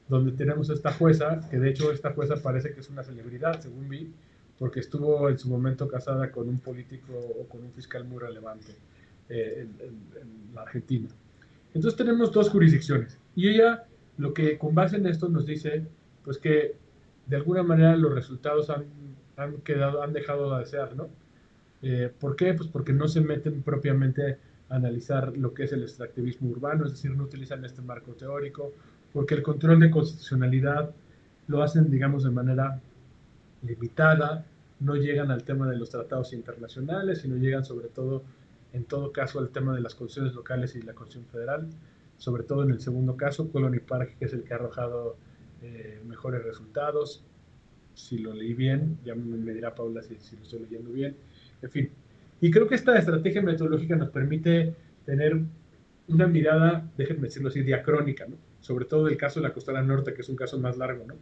donde tenemos a esta jueza, que de hecho esta jueza parece que es una celebridad, según vi, porque estuvo en su momento casada con un político o con un fiscal muy relevante en la Argentina. Entonces tenemos dos jurisdicciones, y ella lo que con base en esto nos dice, pues que de alguna manera los resultados han dejado de desear, ¿no? ¿Por qué? Pues porque no se meten propiamente a analizar lo que es el extractivismo urbano, es decir, no utilizan este marco teórico, porque el control de constitucionalidad lo hacen, digamos, de manera limitada, no llegan al tema de los tratados internacionales, sino llegan sobre todo, en todo caso, al tema de las constituciones locales y la Constitución Federal, sobre todo en el segundo caso, Colony Park, que es el que ha arrojado mejores resultados. Si lo leí bien, ya me dirá Paula si lo estoy leyendo bien, en fin. Y creo que esta estrategia metodológica nos permite tener una mirada, déjenme decirlo así, diacrónica, ¿no? Sobre todo el caso de la Costa Norte, que es un caso más largo, ¿no?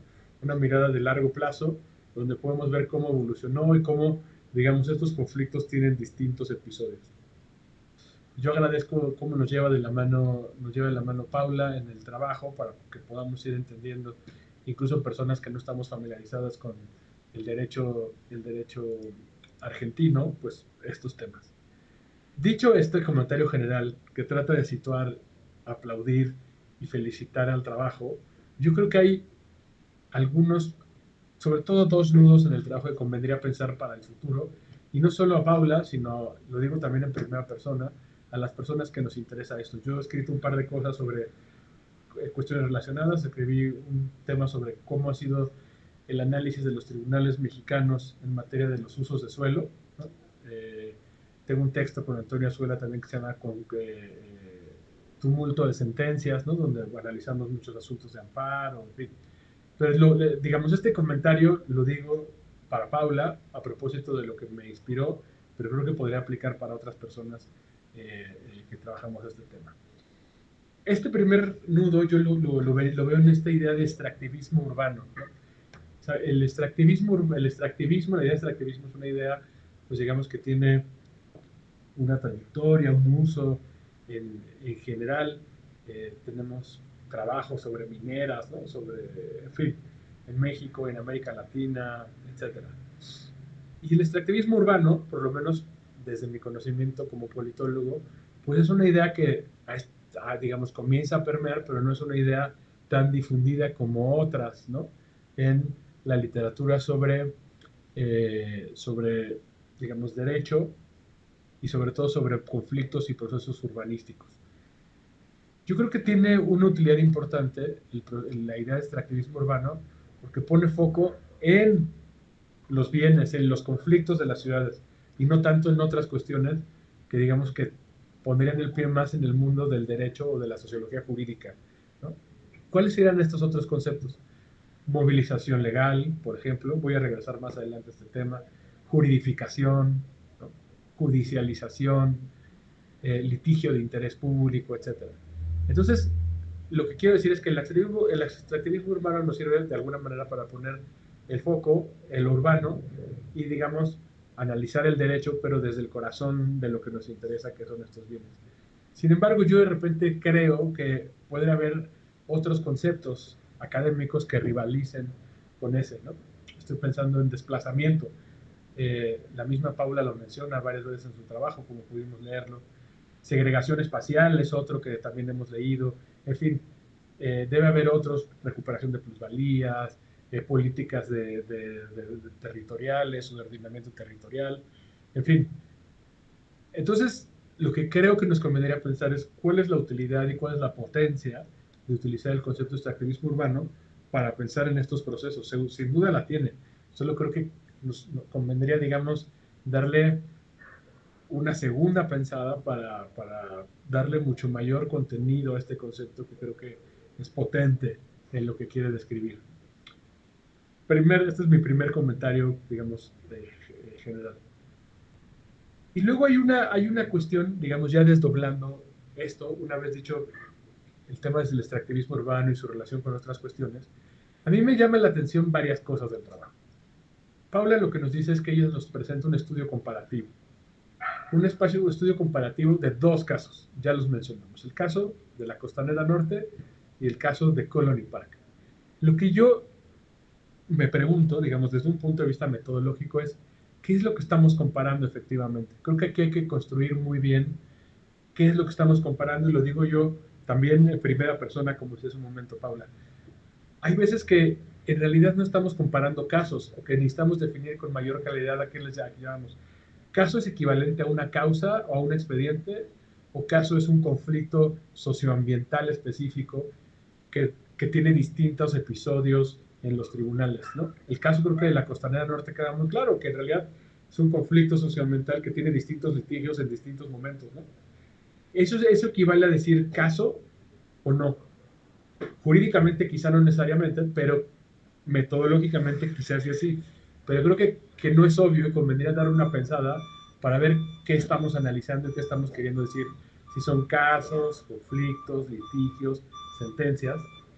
Una mirada de largo plazo, donde podemos ver cómo evolucionó y cómo, digamos, estos conflictos tienen distintos episodios. Yo agradezco cómo nos lleva de la mano Paula en el trabajo para que podamos ir entendiendo, incluso personas que no estamos familiarizadas con el derecho argentino, pues estos temas. Dicho este comentario general que trata de situar, aplaudir y felicitar al trabajo, yo creo que hay algunos, sobre todo dos nudos en el trabajo que convendría pensar para el futuro, y no solo a Paula, sino, lo digo también en primera persona, a las personas que nos interesa esto. Yo he escrito un par de cosas sobre cuestiones relacionadas, escribí un tema sobre cómo ha sido el análisis de los tribunales mexicanos en materia de los usos de suelo, ¿no? Tengo un texto con Antonio Azuela también que se llama Tumulto de Sentencias, ¿no? Donde analizamos muchos asuntos de amparo, en fin. Entonces, digamos, este comentario lo digo para Paula a propósito de lo que me inspiró, pero creo que podría aplicar para otras personas que trabajamos este tema. Este primer nudo yo lo veo en esta idea de extractivismo urbano, ¿no? O sea, la idea de extractivismo es una idea, pues digamos que tiene una trayectoria, un uso en general. Tenemos trabajos sobre mineras, ¿no? En fin, en México, en América Latina, etc. Y el extractivismo urbano, por lo menos desde mi conocimiento como politólogo, pues es una idea que, digamos, comienza a permear, pero no es una idea tan difundida como otras, ¿no? En la literatura sobre digamos, derecho y sobre todo sobre conflictos y procesos urbanísticos. Yo creo que tiene una utilidad importante la idea de extractivismo urbano porque pone foco en los bienes, en los conflictos de las ciudades y no tanto en otras cuestiones que digamos que pondrían el pie más en el mundo del derecho o de la sociología jurídica, ¿no? ¿Cuáles serían estos otros conceptos? Movilización legal, por ejemplo, voy a regresar más adelante a este tema, juridificación, ¿no? Judicialización, litigio de interés público, etc. Entonces, lo que quiero decir es que el extractivismo urbano nos sirve de alguna manera para poner el foco, el urbano, y digamos, analizar el derecho, pero desde el corazón de lo que nos interesa, que son estos bienes. Sin embargo, yo de repente creo que puede haber otros conceptos académicos que rivalicen con ese, ¿no? Estoy pensando en desplazamiento. La misma Paula lo menciona varias veces en su trabajo, como pudimos leerlo. Segregación espacial es otro que también hemos leído. En fin, debe haber otros, recuperación de plusvalías, políticas de territoriales, o de ordenamiento territorial, en fin. Entonces, lo que creo que nos convendría pensar es cuál es la utilidad y cuál es la potencia de utilizar el concepto de extractivismo urbano para pensar en estos procesos. Sin duda la tiene. Solo creo que nos convendría, digamos, darle una segunda pensada para darle mucho mayor contenido a este concepto que creo que es potente en lo que quiere describir. Este es mi primer comentario, digamos, general. Y luego hay una cuestión, digamos, ya desdoblando esto, una vez dicho el tema del extractivismo urbano y su relación con otras cuestiones, a mí me llama la atención varias cosas del trabajo. Paula lo que nos dice es que ella nos presenta un estudio comparativo. Un estudio comparativo de dos casos, ya los mencionamos. El caso de la Costanera Norte y el caso de Colony Park. Lo que yo me pregunto, digamos, desde un punto de vista metodológico es, ¿qué es lo que estamos comparando efectivamente? Creo que aquí hay que construir muy bien qué es lo que estamos comparando, y lo digo yo también en primera persona, como decía hace un momento Paula. Hay veces que en realidad no estamos comparando casos, o que necesitamos definir con mayor claridad a qué les llamamos. ¿Caso es equivalente a una causa o a un expediente? ¿O caso es un conflicto socioambiental específico que tiene distintos episodios en los tribunales, ¿no? El caso creo que de la Costanera Norte queda muy claro, que en realidad es un conflicto socioambiental que tiene distintos litigios en distintos momentos, ¿no? Eso equivale a decir caso o no. Jurídicamente quizá no necesariamente, pero metodológicamente quizás sí así. Pero creo que no es obvio y convendría dar una pensada para ver qué estamos analizando y qué estamos queriendo decir. Si son casos, conflictos, litigios, sentencias.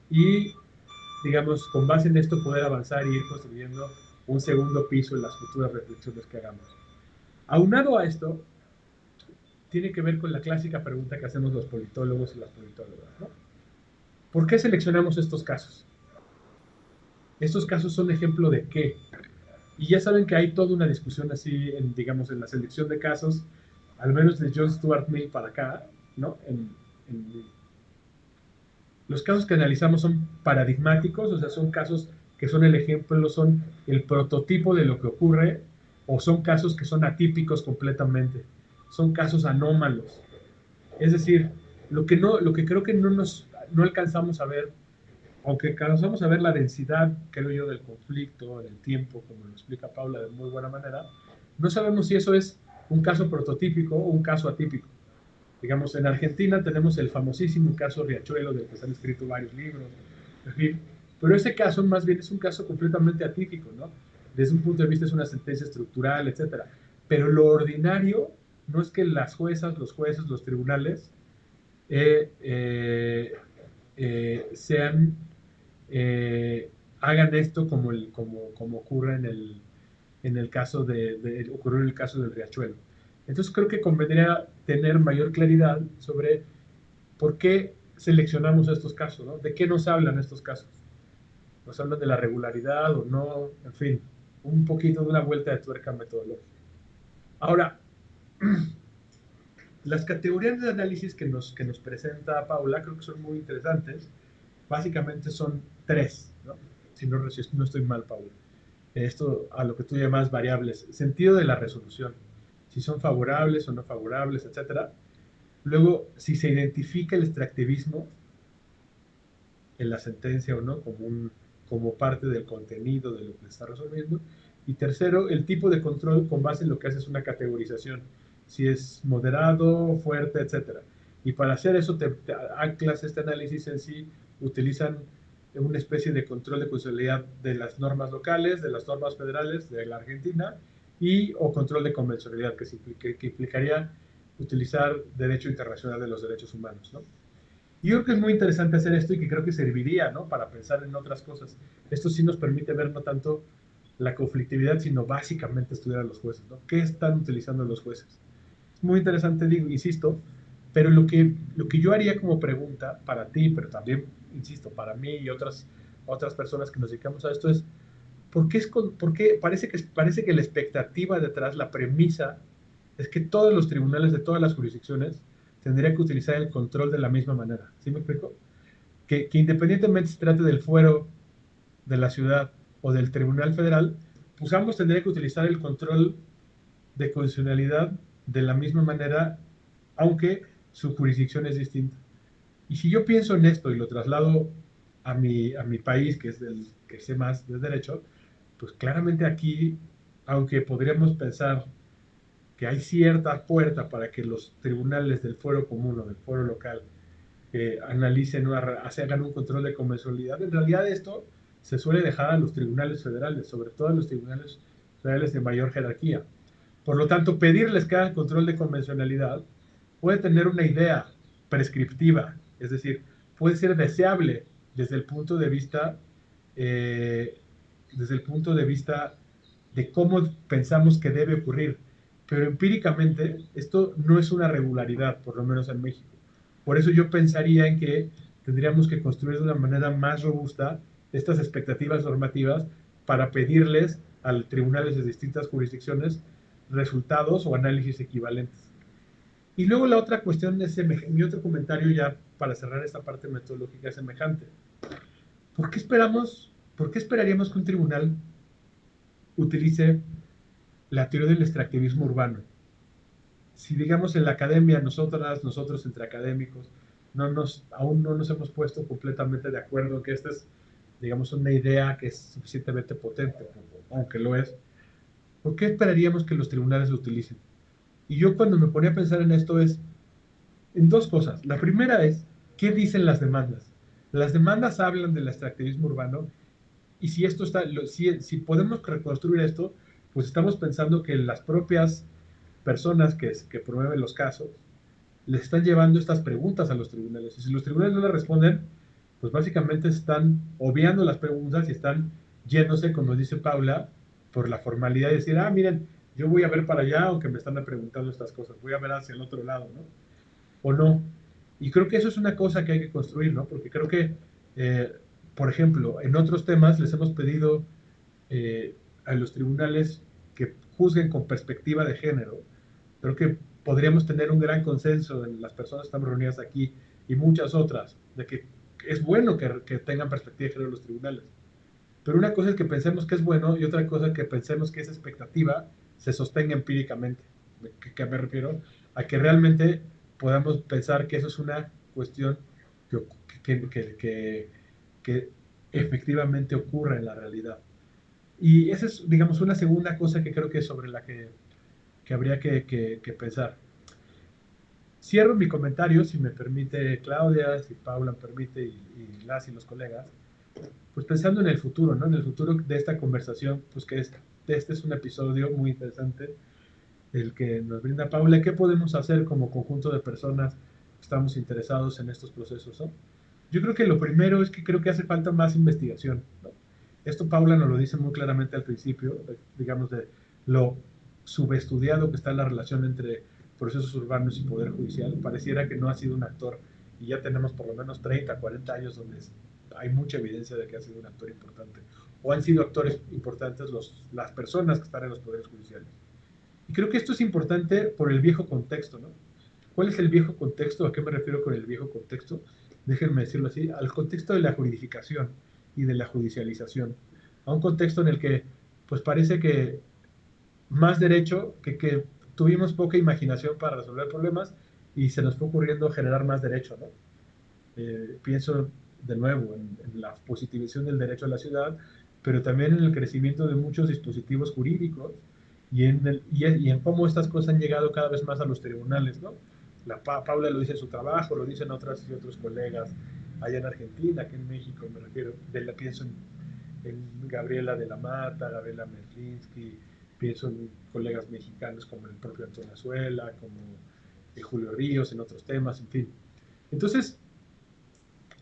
Y, digamos, con base en esto poder avanzar y ir construyendo un segundo piso en las futuras reflexiones que hagamos. Aunado a esto, tiene que ver con la clásica pregunta que hacemos los politólogos y las politólogas, ¿no? ¿Por qué seleccionamos estos casos? ¿Estos casos son ejemplo de qué? Y ya saben que hay toda una discusión así, digamos, en la selección de casos, al menos de John Stuart Mill para acá, ¿no? Los casos que analizamos son paradigmáticos, o sea, son casos que son el ejemplo, son el prototipo de lo que ocurre, o son casos que son atípicos completamente, son casos anómalos. Es decir, lo que creo que no alcanzamos a ver, aunque alcanzamos a ver la densidad, creo yo, del conflicto en el tiempo, como lo explica Paula de muy buena manera, no sabemos si eso es un caso prototípico o un caso atípico. Digamos, en Argentina tenemos el famosísimo caso Riachuelo, del que se han escrito varios libros, en fin, pero ese caso más bien es un caso completamente atípico, ¿no? Desde un punto de vista es una sentencia estructural, etcétera. Pero lo ordinario no es que las juezas, los jueces, los tribunales sean hagan esto como ocurre en el caso ocurrió en el caso del Riachuelo. Entonces creo que convendría tener mayor claridad sobre por qué seleccionamos estos casos, ¿no? ¿De qué nos hablan estos casos? ¿Nos hablan de la regularidad o no? En fin, un poquito de una vuelta de tuerca metodológica. Ahora, las categorías de análisis que nos presenta Paula creo que son muy interesantes. Básicamente son tres, ¿no? Si no estoy mal, Paula. Esto a lo que tú llamas variables. Sentido de la resolución. Si son favorables o no favorables, etc. Luego, si se identifica el extractivismo en la sentencia o no, como parte del contenido de lo que se está resolviendo. Y tercero, el tipo de control con base en lo que hace es una categorización. Si es moderado, fuerte, etc. Y para hacer eso, anclas este análisis en sí, utilizan una especie de control de constitucionalidad de las normas locales, de las normas federales de la Argentina, o control de convencionalidad, que implicaría utilizar derecho internacional de los derechos humanos, ¿no? Y yo creo que es muy interesante hacer esto y que creo que serviría, ¿no? Para pensar en otras cosas. Esto sí nos permite ver no tanto la conflictividad, sino básicamente estudiar a los jueces, ¿no? ¿Qué están utilizando los jueces? Es muy interesante, digo, insisto, pero lo que yo haría como pregunta para ti, pero también, insisto, para mí y otras personas que nos dedicamos a esto es, ¿por qué parece que la expectativa detrás, la premisa, es que todos los tribunales de todas las jurisdicciones tendrían que utilizar el control de la misma manera? ¿Sí me explico? Que independientemente se trate del fuero de la ciudad o del Tribunal Federal, pues ambos tendrían que utilizar el control de constitucionalidad de la misma manera, aunque su jurisdicción es distinta. Y si yo pienso en esto y lo traslado a mi país, que es del que sé más de derecho, pues claramente aquí, aunque podríamos pensar que hay cierta puerta para que los tribunales del fuero común o del fuero local analicen hagan un control de convencionalidad, en realidad esto se suele dejar a los tribunales federales, sobre todo a los tribunales federales de mayor jerarquía. Por lo tanto, pedirles que hagan control de convencionalidad puede tener una idea prescriptiva, es decir, puede ser deseable desde el punto de vista de cómo pensamos que debe ocurrir, pero empíricamente esto no es una regularidad, por lo menos en México. Por eso yo pensaría en que tendríamos que construir de una manera más robusta estas expectativas normativas para pedirles a tribunales de distintas jurisdicciones resultados o análisis equivalentes. Y luego la otra cuestión es mi otro comentario ya para cerrar esta parte metodológica es semejante. ¿Por qué esperaríamos que un tribunal utilice la teoría del extractivismo urbano? Si digamos en la academia, nosotros entre académicos, aún no nos hemos puesto completamente de acuerdo que esta es digamos, una idea que es suficientemente potente, aunque lo es, ¿por qué esperaríamos que los tribunales lo utilicen? Y yo cuando me ponía a pensar en esto es en dos cosas. La primera es, ¿qué dicen las demandas? Las demandas hablan del extractivismo urbano y si esto está, si podemos reconstruir esto, pues estamos pensando que las propias personas que promueven los casos le están llevando estas preguntas a los tribunales. Y si los tribunales no le responden, pues básicamente están obviando las preguntas y están yéndose, como dice Paula, por la formalidad y decir, ah, miren, yo voy a ver para allá, aunque me están preguntando estas cosas, voy a ver hacia el otro lado, ¿no? O no. Y creo que eso es una cosa que hay que construir, ¿no? Porque creo que, eh, por ejemplo, en otros temas les hemos pedido a los tribunales que juzguen con perspectiva de género. Creo que podríamos tener un gran consenso en las personas que estamos reunidas aquí y muchas otras, de que es bueno que tengan perspectiva de género los tribunales. Pero una cosa es que pensemos que es bueno y otra cosa es que pensemos que esa expectativa se sostenga empíricamente. ¿Qué me refiero? A que realmente podamos pensar que eso es una cuestión que, que efectivamente ocurre en la realidad. Y esa es, digamos, una segunda cosa que creo que es sobre la que habría que pensar. Cierro mi comentario, si me permite Claudia, si Paula me permite, y las y los colegas, pues pensando en el futuro, ¿no? En el futuro de esta conversación, pues que este es un episodio muy interesante, el que nos brinda Paula. ¿Qué podemos hacer como conjunto de personas que estamos interesados en estos procesos, ¿no? Yo creo que lo primero es que creo que hace falta más investigación, ¿no? Esto Paula nos lo dice muy claramente al principio, digamos, de lo subestudiado que está la relación entre procesos urbanos y poder judicial. Pareciera que no ha sido un actor, y ya tenemos por lo menos 30, 40 años donde hay mucha evidencia de que ha sido un actor importante, o han sido actores importantes las personas que están en los poderes judiciales. Y creo que esto es importante por el viejo contexto, ¿no? ¿Cuál es el viejo contexto? ¿A qué me refiero con el viejo contexto? Déjenme decirlo así, al contexto de la juridificación y de la judicialización, a un contexto en el que pues parece que más derecho, que tuvimos poca imaginación para resolver problemas y se nos fue ocurriendo generar más derecho, ¿no? Pienso de nuevo en la positivización del derecho a la ciudad, pero también en el crecimiento de muchos dispositivos jurídicos y en cómo estas cosas han llegado cada vez más a los tribunales, ¿no? Paula lo dice en su trabajo, lo dicen otras y otros colegas allá en Argentina, aquí en México, me refiero, pienso en Gabriela de la Mata, Gabriela Merlinsky, pienso en colegas mexicanos como el propio Antonio Azuela, como Julio Ríos, en otros temas, en fin. Entonces,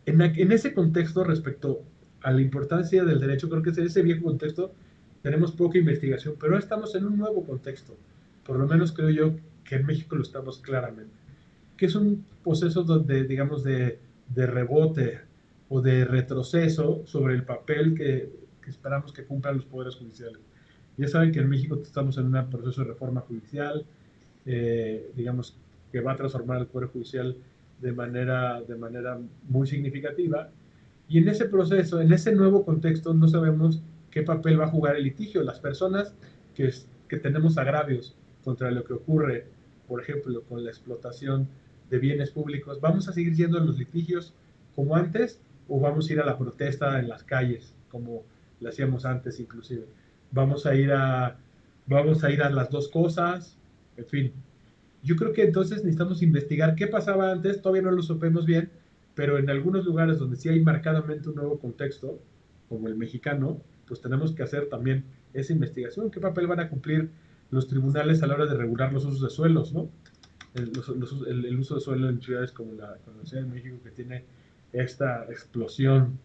en ese contexto respecto a la importancia del derecho, creo que en ese viejo contexto tenemos poca investigación, pero ahora estamos en un nuevo contexto, por lo menos creo yo que en México lo estamos claramente, que es un proceso donde, digamos, de rebote o de retroceso sobre el papel que esperamos que cumplan los poderes judiciales. Ya saben que en México estamos en un proceso de reforma judicial, digamos, que va a transformar el Poder Judicial de manera muy significativa. Y en ese proceso, en ese nuevo contexto, no sabemos qué papel va a jugar el litigio. Las personas que tenemos agravios contra lo que ocurre, por ejemplo, con la explotación de bienes públicos, ¿vamos a seguir yendo a los litigios como antes o vamos a ir a la protesta en las calles como lo hacíamos antes inclusive? Vamos a ir a las dos cosas, en fin. Yo creo que entonces necesitamos investigar qué pasaba antes, todavía no lo supimos bien, pero en algunos lugares donde sí hay marcadamente un nuevo contexto, como el mexicano, pues tenemos que hacer también esa investigación. ¿Qué papel van a cumplir los tribunales a la hora de regular los usos de suelos, ¿no? El uso de suelo en ciudades como la Ciudad de México, que tiene esta explosión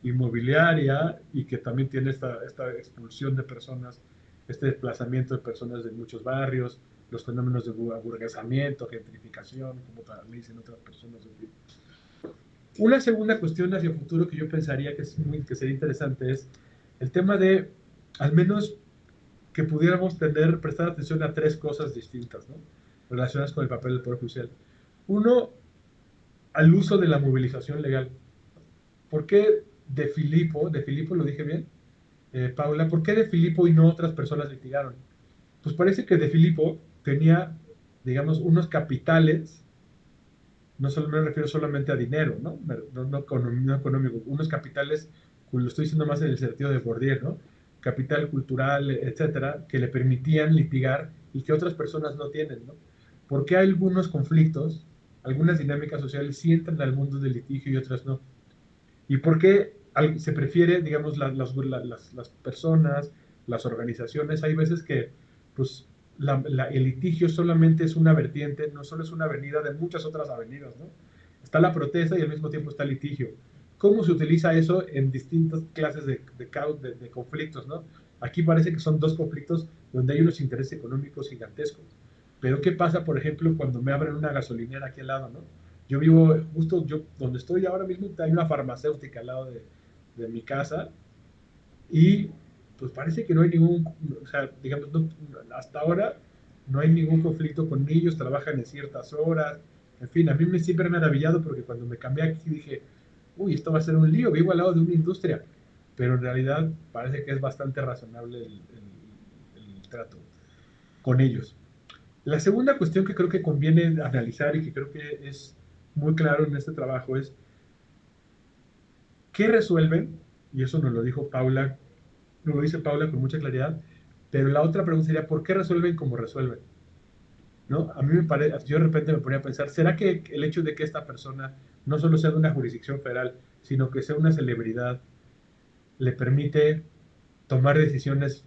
inmobiliaria y que también tiene esta expulsión de personas, este desplazamiento de personas de muchos barrios, los fenómenos de aburguesamiento, gentrificación, como le dicen otras personas. En fin. Una segunda cuestión hacia el futuro que yo pensaría que sería interesante es el tema de, al menos, que pudiéramos prestar atención a tres cosas distintas, ¿no? Relacionadas con el papel del Poder Judicial. Uno, al uso de la movilización legal. ¿Por qué de Filippo lo dije bien, Paula, ¿por qué de Filippo y no otras personas litigaron? Pues parece que de Filippo tenía, digamos, unos capitales, no me refiero solamente a dinero, ¿no? No económico, unos capitales lo estoy diciendo más en el sentido de Bourdieu, ¿no? Capital cultural, etcétera, que le permitían litigar y que otras personas no tienen, ¿no? ¿Por qué algunos conflictos, algunas dinámicas sociales sí entran al mundo del litigio y otras no? ¿Y por qué se prefiere, digamos, las personas, las organizaciones? Hay veces que, pues, el litigio solamente es una vertiente, no solo es una avenida de muchas otras avenidas, ¿no? Está la protesta y al mismo tiempo está el litigio. ¿Cómo se utiliza eso en distintas clases de conflictos, ¿no? Aquí parece que son dos conflictos donde hay unos intereses económicos gigantescos. Pero ¿qué pasa, por ejemplo, cuando me abren una gasolinera aquí al lado, ¿no? Yo vivo justo, donde estoy ahora mismo, hay una farmacéutica al lado de mi casa y pues parece que no hay ningún, o sea, digamos, hasta ahora no hay ningún conflicto con ellos, trabajan en ciertas horas, en fin, a mí siempre me ha maravillado porque cuando me cambié aquí dije, uy, esto va a ser un lío, vivo al lado de una industria, pero en realidad parece que es bastante razonable el trato con ellos. La segunda cuestión que creo que conviene analizar y que creo que es muy claro en este trabajo es qué resuelven, y eso nos lo dijo Paula, nos lo dice Paula con mucha claridad, pero la otra pregunta sería, ¿por qué resuelven como resuelven? ¿No? A mí me parece, yo de repente me ponía a pensar, ¿será que el hecho de que esta persona no solo sea de una jurisdicción federal, sino que sea una celebridad, le permite tomar decisiones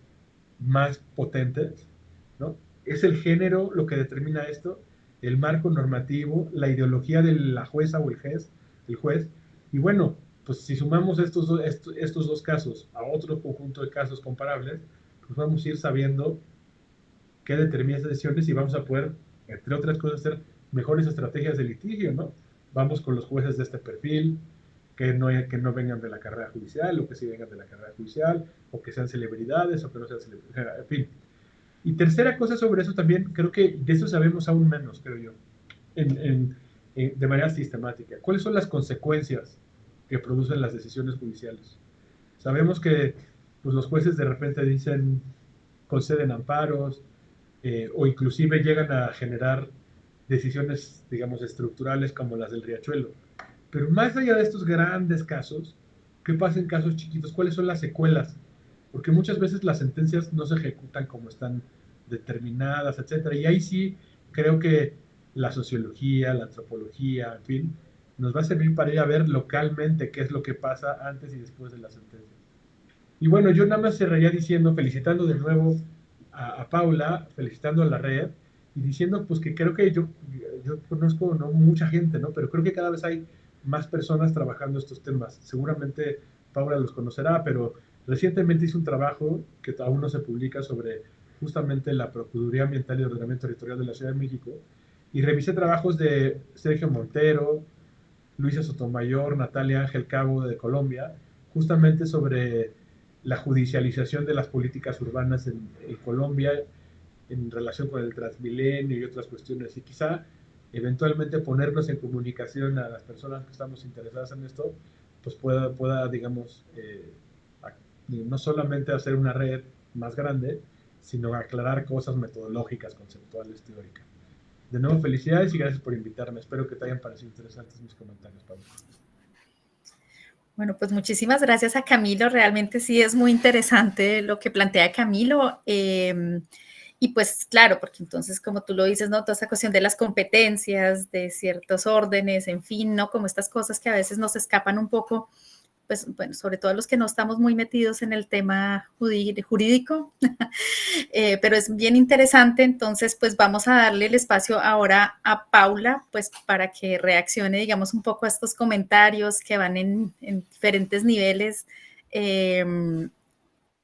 más potentes, ¿no? ¿Es el género lo que determina esto? ¿El marco normativo, la ideología de la jueza o el juez? Y bueno, pues si sumamos estos dos casos a otro conjunto de casos comparables, pues vamos a ir sabiendo qué determina esas decisiones y vamos a poder, entre otras cosas, hacer mejores estrategias de litigio, ¿no? Vamos con los jueces de este perfil, que no vengan de la carrera judicial, o que sí vengan de la carrera judicial, o que sean celebridades, o que no sean celebridades, en fin. Y tercera cosa sobre eso también, creo que de eso sabemos aún menos, creo yo, de manera sistemática. ¿Cuáles son las consecuencias que producen las decisiones judiciales? Sabemos que pues, los jueces de repente dicen, conceden amparos, o inclusive llegan a generar decisiones, digamos, estructurales como las del Riachuelo. Pero más allá de estos grandes casos, ¿qué pasa en casos chiquitos? ¿Cuáles son las secuelas? Porque muchas veces las sentencias no se ejecutan como están determinadas, etcétera. Y ahí sí creo que la sociología, la antropología, en fin, nos va a servir para ir a ver localmente qué es lo que pasa antes y después de la sentencia. Y bueno, yo nada más cerraría diciendo, felicitando de nuevo a Paula, felicitando a la red y diciendo pues que creo que yo conozco no mucha gente, ¿no? Pero creo que cada vez hay más personas trabajando estos temas. Seguramente Paula los conocerá, pero recientemente hice un trabajo que aún no se publica sobre justamente la Procuraduría Ambiental y Ordenamiento Territorial de la Ciudad de México y revisé trabajos de Sergio Montero, Luisa Sotomayor, Natalia Ángel Cabo de Colombia, justamente sobre la judicialización de las políticas urbanas en Colombia en relación con el Transmilenio y otras cuestiones. Y quizá eventualmente ponernos en comunicación a las personas que estamos interesadas en esto, pues pueda digamos, no solamente hacer una red más grande, sino aclarar cosas metodológicas, conceptuales, teóricas. De nuevo, felicidades y gracias por invitarme. Espero que te hayan parecido interesantes mis comentarios, Pablo. Bueno, pues muchísimas gracias a Camilo. Realmente sí es muy interesante lo que plantea Camilo. Y pues claro, porque entonces, como tú lo dices, ¿no? Toda esa cuestión de las competencias, de ciertos órdenes, en fin, ¿no? Como estas cosas que a veces nos escapan un poco, pues bueno, sobre todo los que no estamos muy metidos en el tema jurídico, pero es bien interesante. Entonces, pues vamos a darle el espacio ahora a Paula, pues para que reaccione, digamos, un poco a estos comentarios que van en diferentes niveles.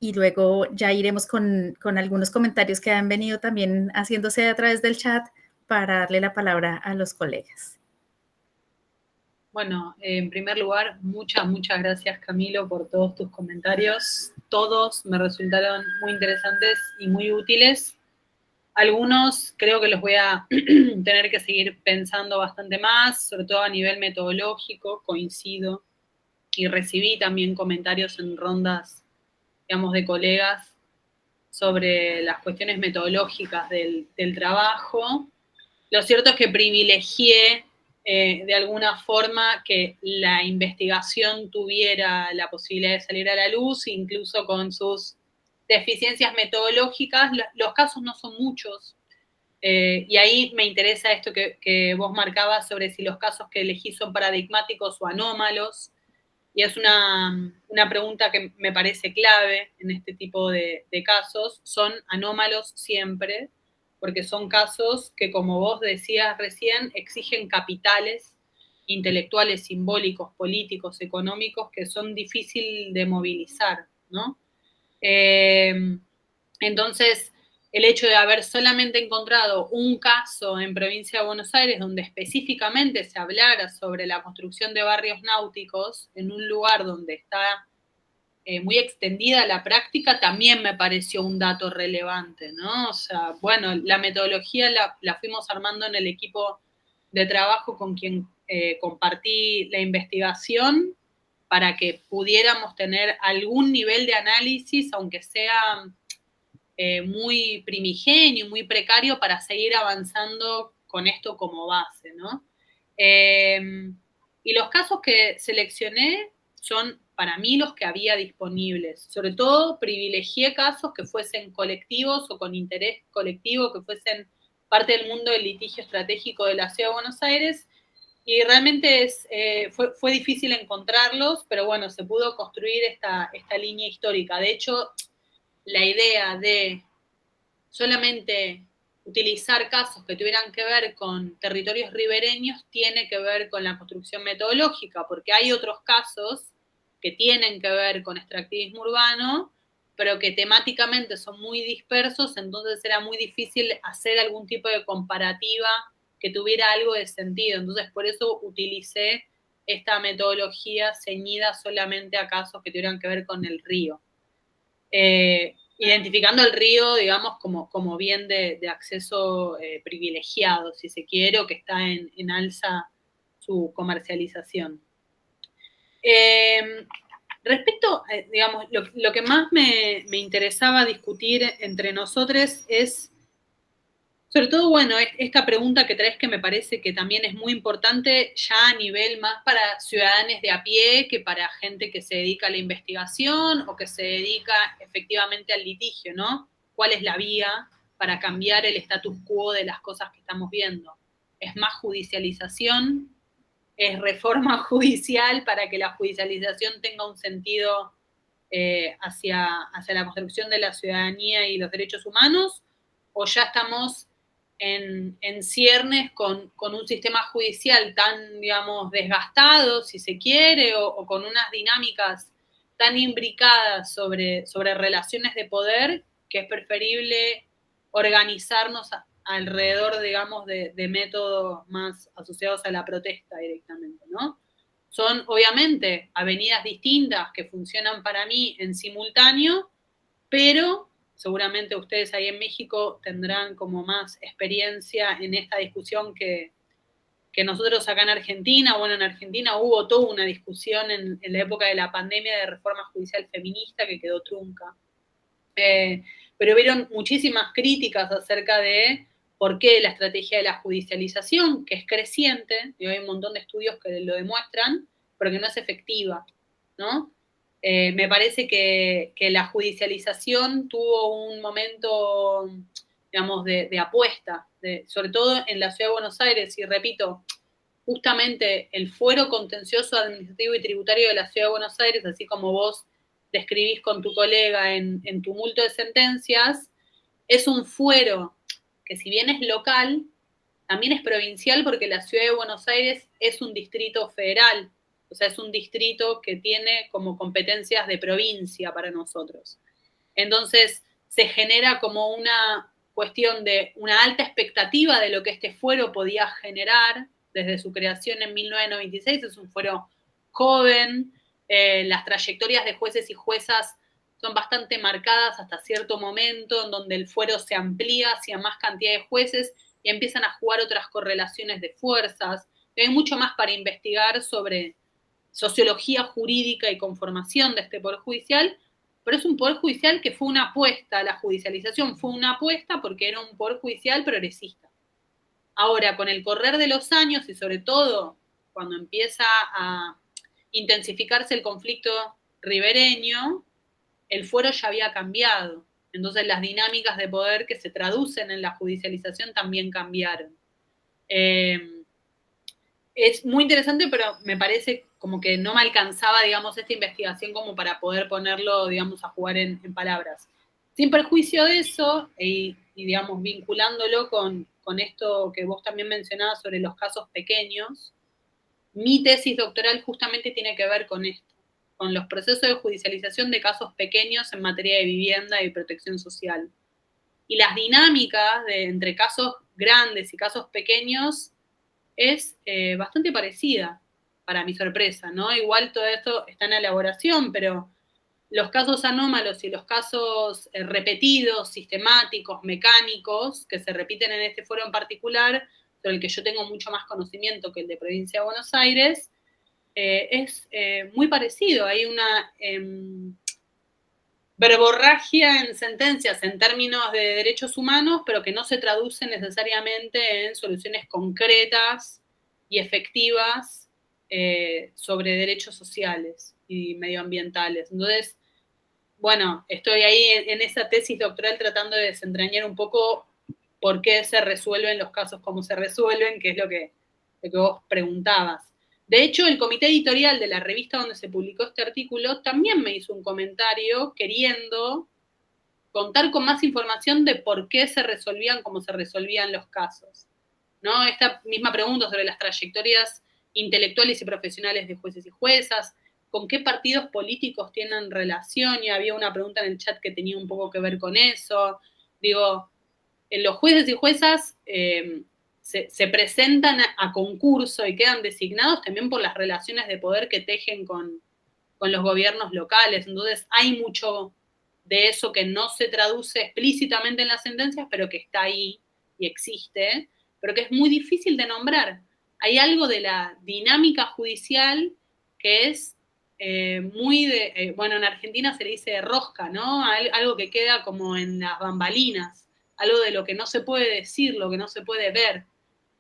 Y luego ya iremos con algunos comentarios que han venido también haciéndose a través del chat para darle la palabra a los colegas. Bueno, en primer lugar, muchas gracias, Camilo, por todos tus comentarios. Todos me resultaron muy interesantes y muy útiles. Algunos creo que los voy a tener que seguir pensando bastante más, sobre todo a nivel metodológico, coincido. Y recibí también comentarios en rondas, digamos, de colegas sobre las cuestiones metodológicas del trabajo. Lo cierto es que privilegié de alguna forma que la investigación tuviera la posibilidad de salir a la luz, incluso con sus deficiencias metodológicas. Los casos no son muchos, y ahí me interesa esto que vos marcabas sobre si los casos que elegí son paradigmáticos o anómalos, y es una pregunta que me parece clave en este tipo de casos. Son anómalos siempre, porque son casos que, como vos decías recién, exigen capitales intelectuales, simbólicos, políticos, económicos, que son difíciles de movilizar, ¿no? Entonces, el hecho de haber solamente encontrado un caso en Provincia de Buenos Aires donde específicamente se hablara sobre la construcción de barrios náuticos en un lugar donde está muy extendida la práctica, también me pareció un dato relevante, ¿no? O sea, bueno, la metodología la fuimos armando en el equipo de trabajo con quien compartí la investigación para que pudiéramos tener algún nivel de análisis, aunque sea muy primigenio, muy precario, para seguir avanzando con esto como base, ¿no? Y los casos que seleccioné son, para mí, los que había disponibles. Sobre todo, privilegié casos que fuesen colectivos o con interés colectivo, que fuesen parte del mundo del litigio estratégico de la Ciudad de Buenos Aires, y realmente fue difícil encontrarlos, pero bueno, se pudo construir esta línea histórica. De hecho, la idea de solamente utilizar casos que tuvieran que ver con territorios ribereños tiene que ver con la construcción metodológica, porque hay otros casos que tienen que ver con extractivismo urbano, pero que temáticamente son muy dispersos, entonces era muy difícil hacer algún tipo de comparativa que tuviera algo de sentido. Entonces, por eso utilicé esta metodología ceñida solamente a casos que tuvieran que ver con el río. Identificando el río, digamos, como bien de acceso privilegiado, si se quiere, o que está en alza su comercialización. Respecto, digamos, lo que más me interesaba discutir entre nosotros es, sobre todo, bueno, esta pregunta que traes, que me parece que también es muy importante ya a nivel más para ciudadanos de a pie que para gente que se dedica a la investigación o que se dedica efectivamente al litigio, ¿no? ¿Cuál es la vía para cambiar el status quo de las cosas que estamos viendo? ¿Es más judicialización? ¿Es reforma judicial para que la judicialización tenga un sentido hacia la construcción de la ciudadanía y los derechos humanos? ¿O ya estamos en ciernes con un sistema judicial tan, digamos, desgastado, si se quiere, o con unas dinámicas tan imbricadas sobre relaciones de poder, que es preferible organizarnos alrededor, digamos, de métodos más asociados a la protesta directamente, ¿no? Son, obviamente, avenidas distintas que funcionan para mí en simultáneo, pero seguramente ustedes ahí en México tendrán como más experiencia en esta discusión que nosotros acá en Argentina. Bueno, en Argentina hubo toda una discusión en la época de la pandemia de reforma judicial feminista que quedó trunca. Pero hubieron muchísimas críticas acerca de por qué la estrategia de la judicialización, que es creciente, y hay un montón de estudios que lo demuestran, pero que no es efectiva, ¿no? Me parece que la judicialización tuvo un momento, digamos, de apuesta, sobre todo en la Ciudad de Buenos Aires, y repito, justamente el fuero contencioso administrativo y tributario de la Ciudad de Buenos Aires, así como vos describís con tu colega en Tumulto de Sentencias, es un fuero que, si bien es local, también es provincial, porque la Ciudad de Buenos Aires es un distrito federal. O sea, es un distrito que tiene como competencias de provincia para nosotros. Entonces, se genera como una cuestión de una alta expectativa de lo que este fuero podía generar desde su creación en 1996. Es un fuero joven, las trayectorias de jueces y juezas son bastante marcadas hasta cierto momento, en donde el fuero se amplía hacia más cantidad de jueces y empiezan a jugar otras correlaciones de fuerzas. Hay mucho más para investigar sobre sociología jurídica y conformación de este Poder Judicial, pero es un Poder Judicial que fue una apuesta. La judicialización fue una apuesta porque era un Poder Judicial progresista. Ahora, con el correr de los años y sobre todo cuando empieza a intensificarse el conflicto ribereño, el fuero ya había cambiado. Entonces las dinámicas de poder que se traducen en la judicialización también cambiaron. Es muy interesante, pero me parece como que no me alcanzaba, digamos, esta investigación como para poder ponerlo, digamos, a jugar en palabras. Sin perjuicio de eso, y digamos, vinculándolo con esto que vos también mencionabas sobre los casos pequeños, mi tesis doctoral justamente tiene que ver con esto, con los procesos de judicialización de casos pequeños en materia de vivienda y protección social. Y las dinámicas entre casos grandes y casos pequeños es bastante parecida, para mi sorpresa, ¿no? Igual todo esto está en elaboración, pero los casos anómalos y los casos repetidos, sistemáticos, mecánicos, que se repiten en este foro en particular, sobre el que yo tengo mucho más conocimiento que el de Provincia de Buenos Aires, es muy parecido. Hay una verborragia en sentencias en términos de derechos humanos, pero que no se traduce necesariamente en soluciones concretas y efectivas sobre derechos sociales y medioambientales. Entonces, bueno, estoy ahí en esa tesis doctoral tratando de desentrañar un poco por qué se resuelven los casos como se resuelven, que es lo que vos preguntabas. De hecho, el comité editorial de la revista donde se publicó este artículo también me hizo un comentario queriendo contar con más información de por qué se resolvían como se resolvían los casos, ¿no? Esta misma pregunta sobre las trayectorias intelectuales y profesionales de jueces y juezas, con qué partidos políticos tienen relación, y había una pregunta en el chat que tenía un poco que ver con eso. Digo, los jueces y juezas se presentan a concurso y quedan designados también por las relaciones de poder que tejen con los gobiernos locales. Entonces hay mucho de eso que no se traduce explícitamente en las sentencias, pero que está ahí y existe, pero que es muy difícil de nombrar. Hay algo de la dinámica judicial que es muy de, bueno, en Argentina se le dice rosca, ¿no? Algo que queda como en las bambalinas, algo de lo que no se puede decir, lo que no se puede ver.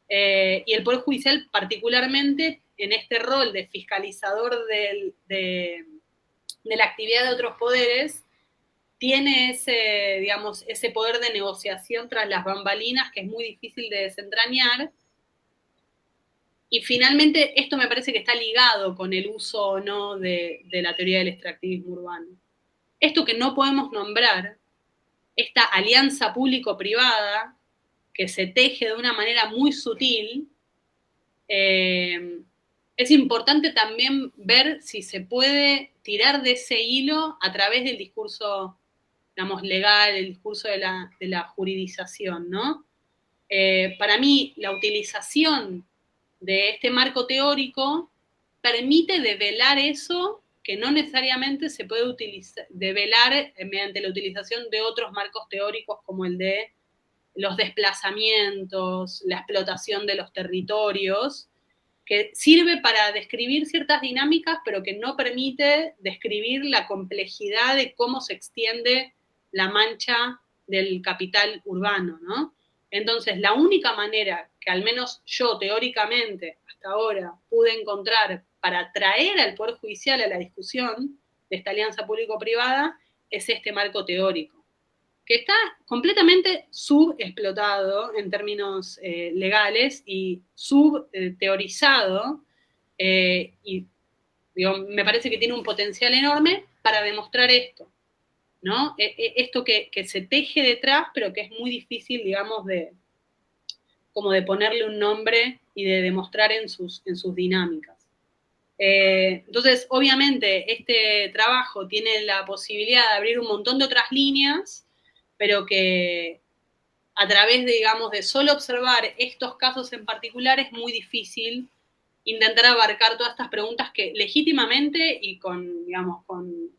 Y el Poder Judicial particularmente en este rol de fiscalizador de la actividad de otros poderes, tiene ese, digamos, ese poder de negociación tras las bambalinas que es muy difícil de desentrañar. Y finalmente esto me parece que está ligado con el uso o no de la teoría del extractivismo urbano. Esto que no podemos nombrar, esta alianza público-privada que se teje de una manera muy sutil, es importante también ver si se puede tirar de ese hilo a través del discurso, digamos, legal, el discurso de la juridización, ¿no? Para mí, la utilización de este marco teórico permite develar eso que no necesariamente se puede develar mediante la utilización de otros marcos teóricos como el de los desplazamientos, la explotación de los territorios, que sirve para describir ciertas dinámicas, pero que no permite describir la complejidad de cómo se extiende la mancha del capital urbano, ¿no? Entonces, la única manera que al menos yo teóricamente hasta ahora pude encontrar para traer al Poder Judicial a la discusión de esta alianza público-privada es este marco teórico, que está completamente subexplotado en términos legales y subteorizado, y digo, me parece que tiene un potencial enorme para demostrar esto, ¿no? Esto que se teje detrás, pero que es muy difícil, digamos, como de ponerle un nombre y de demostrar en sus dinámicas. Entonces, obviamente, este trabajo tiene la posibilidad de abrir un montón de otras líneas, pero que a través de, digamos, de solo observar estos casos en particular es muy difícil intentar abarcar todas estas preguntas que legítimamente y con, digamos, con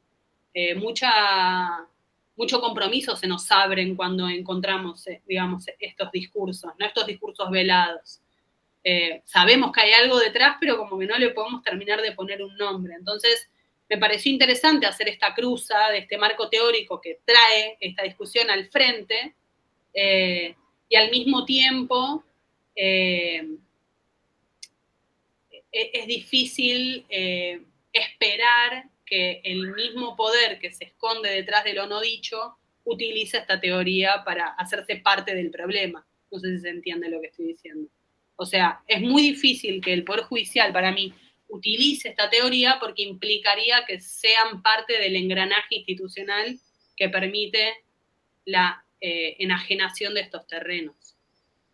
mucho compromiso se nos abren cuando encontramos, digamos, estos discursos, ¿no? Estos discursos velados. Sabemos que hay algo detrás, pero como que no le podemos terminar de poner un nombre. Entonces, me pareció interesante hacer esta cruza de este marco teórico que trae esta discusión al frente, y al mismo tiempo es difícil esperar que el mismo poder que se esconde detrás de lo no dicho utilice esta teoría para hacerse parte del problema. No sé si se entiende lo que estoy diciendo. O sea, es muy difícil que el Poder Judicial, para mí, utilice esta teoría porque implicaría que sean parte del engranaje institucional que permite la enajenación de estos terrenos.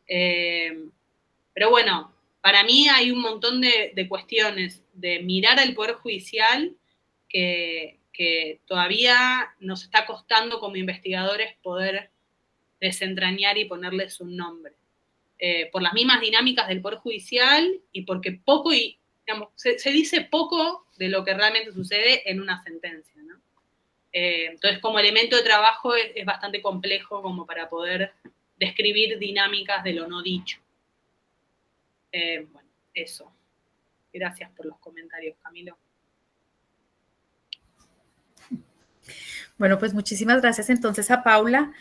Pero bueno, para mí hay un montón de cuestiones de mirar al Poder Judicial que todavía nos está costando como investigadores poder desentrañar y ponerles un nombre. Por las mismas dinámicas del Poder Judicial y porque poco, y digamos, se dice poco de lo que realmente sucede en una sentencia, ¿no? Entonces, como elemento de trabajo es bastante complejo como para poder describir dinámicas de lo no dicho. Bueno, eso. Gracias por los comentarios, Camilo. Bueno, pues muchísimas gracias entonces a Paula.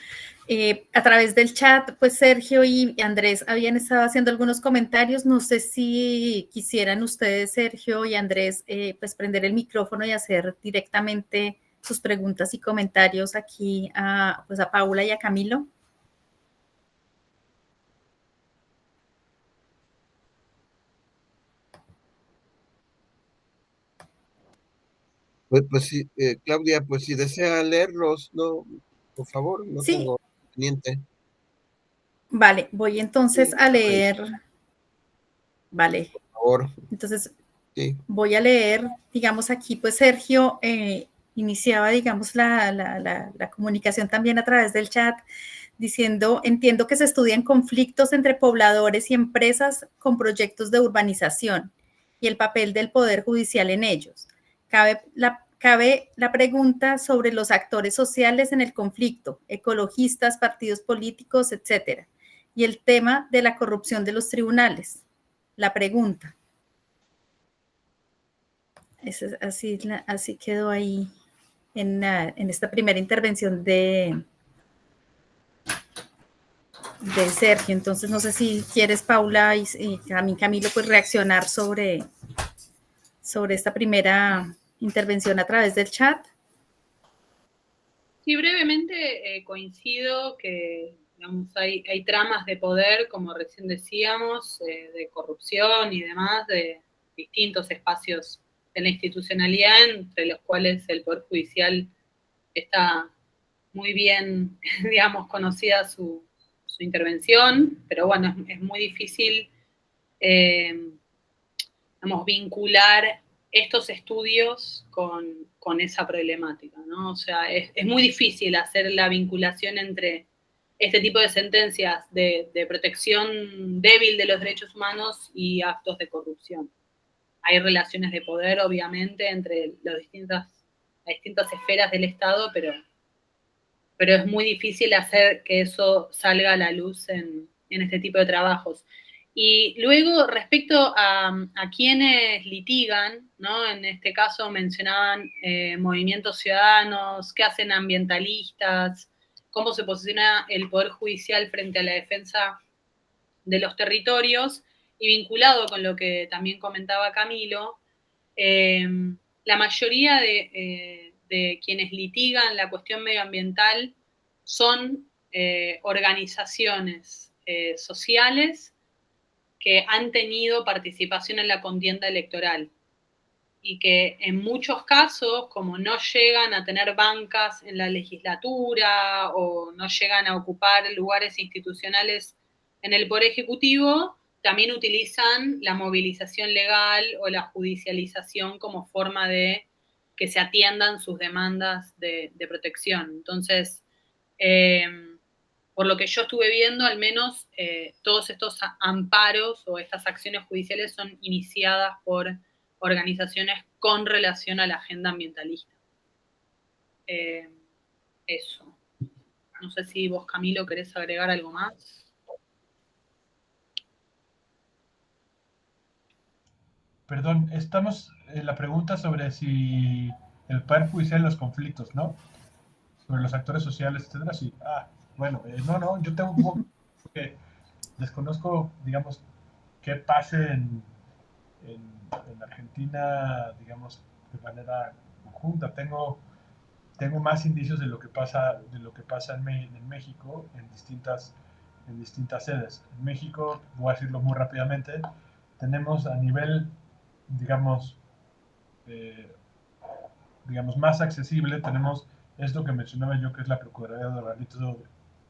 A través del chat, pues Sergio y Andrés habían estado haciendo algunos comentarios. No sé si quisieran ustedes, Sergio y Andrés, pues prender el micrófono y hacer directamente sus preguntas y comentarios aquí pues a Paula y a Camilo. Pues sí, Claudia, pues si desea leerlos, no, por favor, no Sí. tengo pendiente. Vale, voy entonces a leer. Vale. Por favor. Entonces, sí. Voy a leer, digamos aquí, pues Sergio iniciaba, digamos, la comunicación también a través del chat, diciendo, entiendo que se estudian conflictos entre pobladores y empresas con proyectos de urbanización y el papel del Poder Judicial en ellos. Cabe la pregunta sobre los actores sociales en el conflicto, ecologistas, partidos políticos, etcétera, y el tema de la corrupción de los tribunales. La pregunta. Así quedó ahí en esta primera intervención de Sergio. Entonces, no sé si quieres, Paula, y Camilo, pues reaccionar sobre esta primera intervención a través del chat. Sí, brevemente coincido que digamos, hay tramas de poder, como recién decíamos, de corrupción y demás, de distintos espacios de la institucionalidad, entre los cuales el Poder Judicial está muy bien, digamos, conocida su intervención, pero bueno, es muy difícil, digamos, vincular estos estudios con esa problemática, ¿no? O sea, es muy difícil hacer la vinculación entre este tipo de sentencias de protección débil de los derechos humanos y actos de corrupción. Hay relaciones de poder, obviamente, entre las distintas esferas del Estado, pero es muy difícil hacer que eso salga a la luz en este tipo de trabajos. Y luego, respecto a quienes litigan, ¿no? En este caso mencionaban movimientos ciudadanos, qué hacen ambientalistas, cómo se posiciona el Poder Judicial frente a la defensa de los territorios, y vinculado con lo que también comentaba Camilo, la mayoría de quienes litigan la cuestión medioambiental son organizaciones sociales que han tenido participación en la contienda electoral y que en muchos casos, como no llegan a tener bancas en la legislatura o no llegan a ocupar lugares institucionales en el Poder Ejecutivo, también utilizan la movilización legal o la judicialización como forma de que se atiendan sus demandas de protección. Entonces, por lo que yo estuve viendo, al menos todos estos amparos o estas acciones judiciales son iniciadas por organizaciones con relación a la agenda ambientalista. Eso. No sé si vos, Camilo, querés agregar algo más. Perdón, estamos en la pregunta sobre si el Poder Judicial y los conflictos, ¿no? Sobre los actores sociales, etcétera. Sí. Bueno, no, yo tengo un poco que desconozco, digamos, qué pase en Argentina, digamos, de manera conjunta. Tengo más indicios de lo que pasa en México en distintas sedes. En México, voy a decirlo muy rápidamente, tenemos a nivel, digamos, eh, digamos, más accesible, tenemos esto que mencionaba yo, que es la Procuraduría de Ordenamiento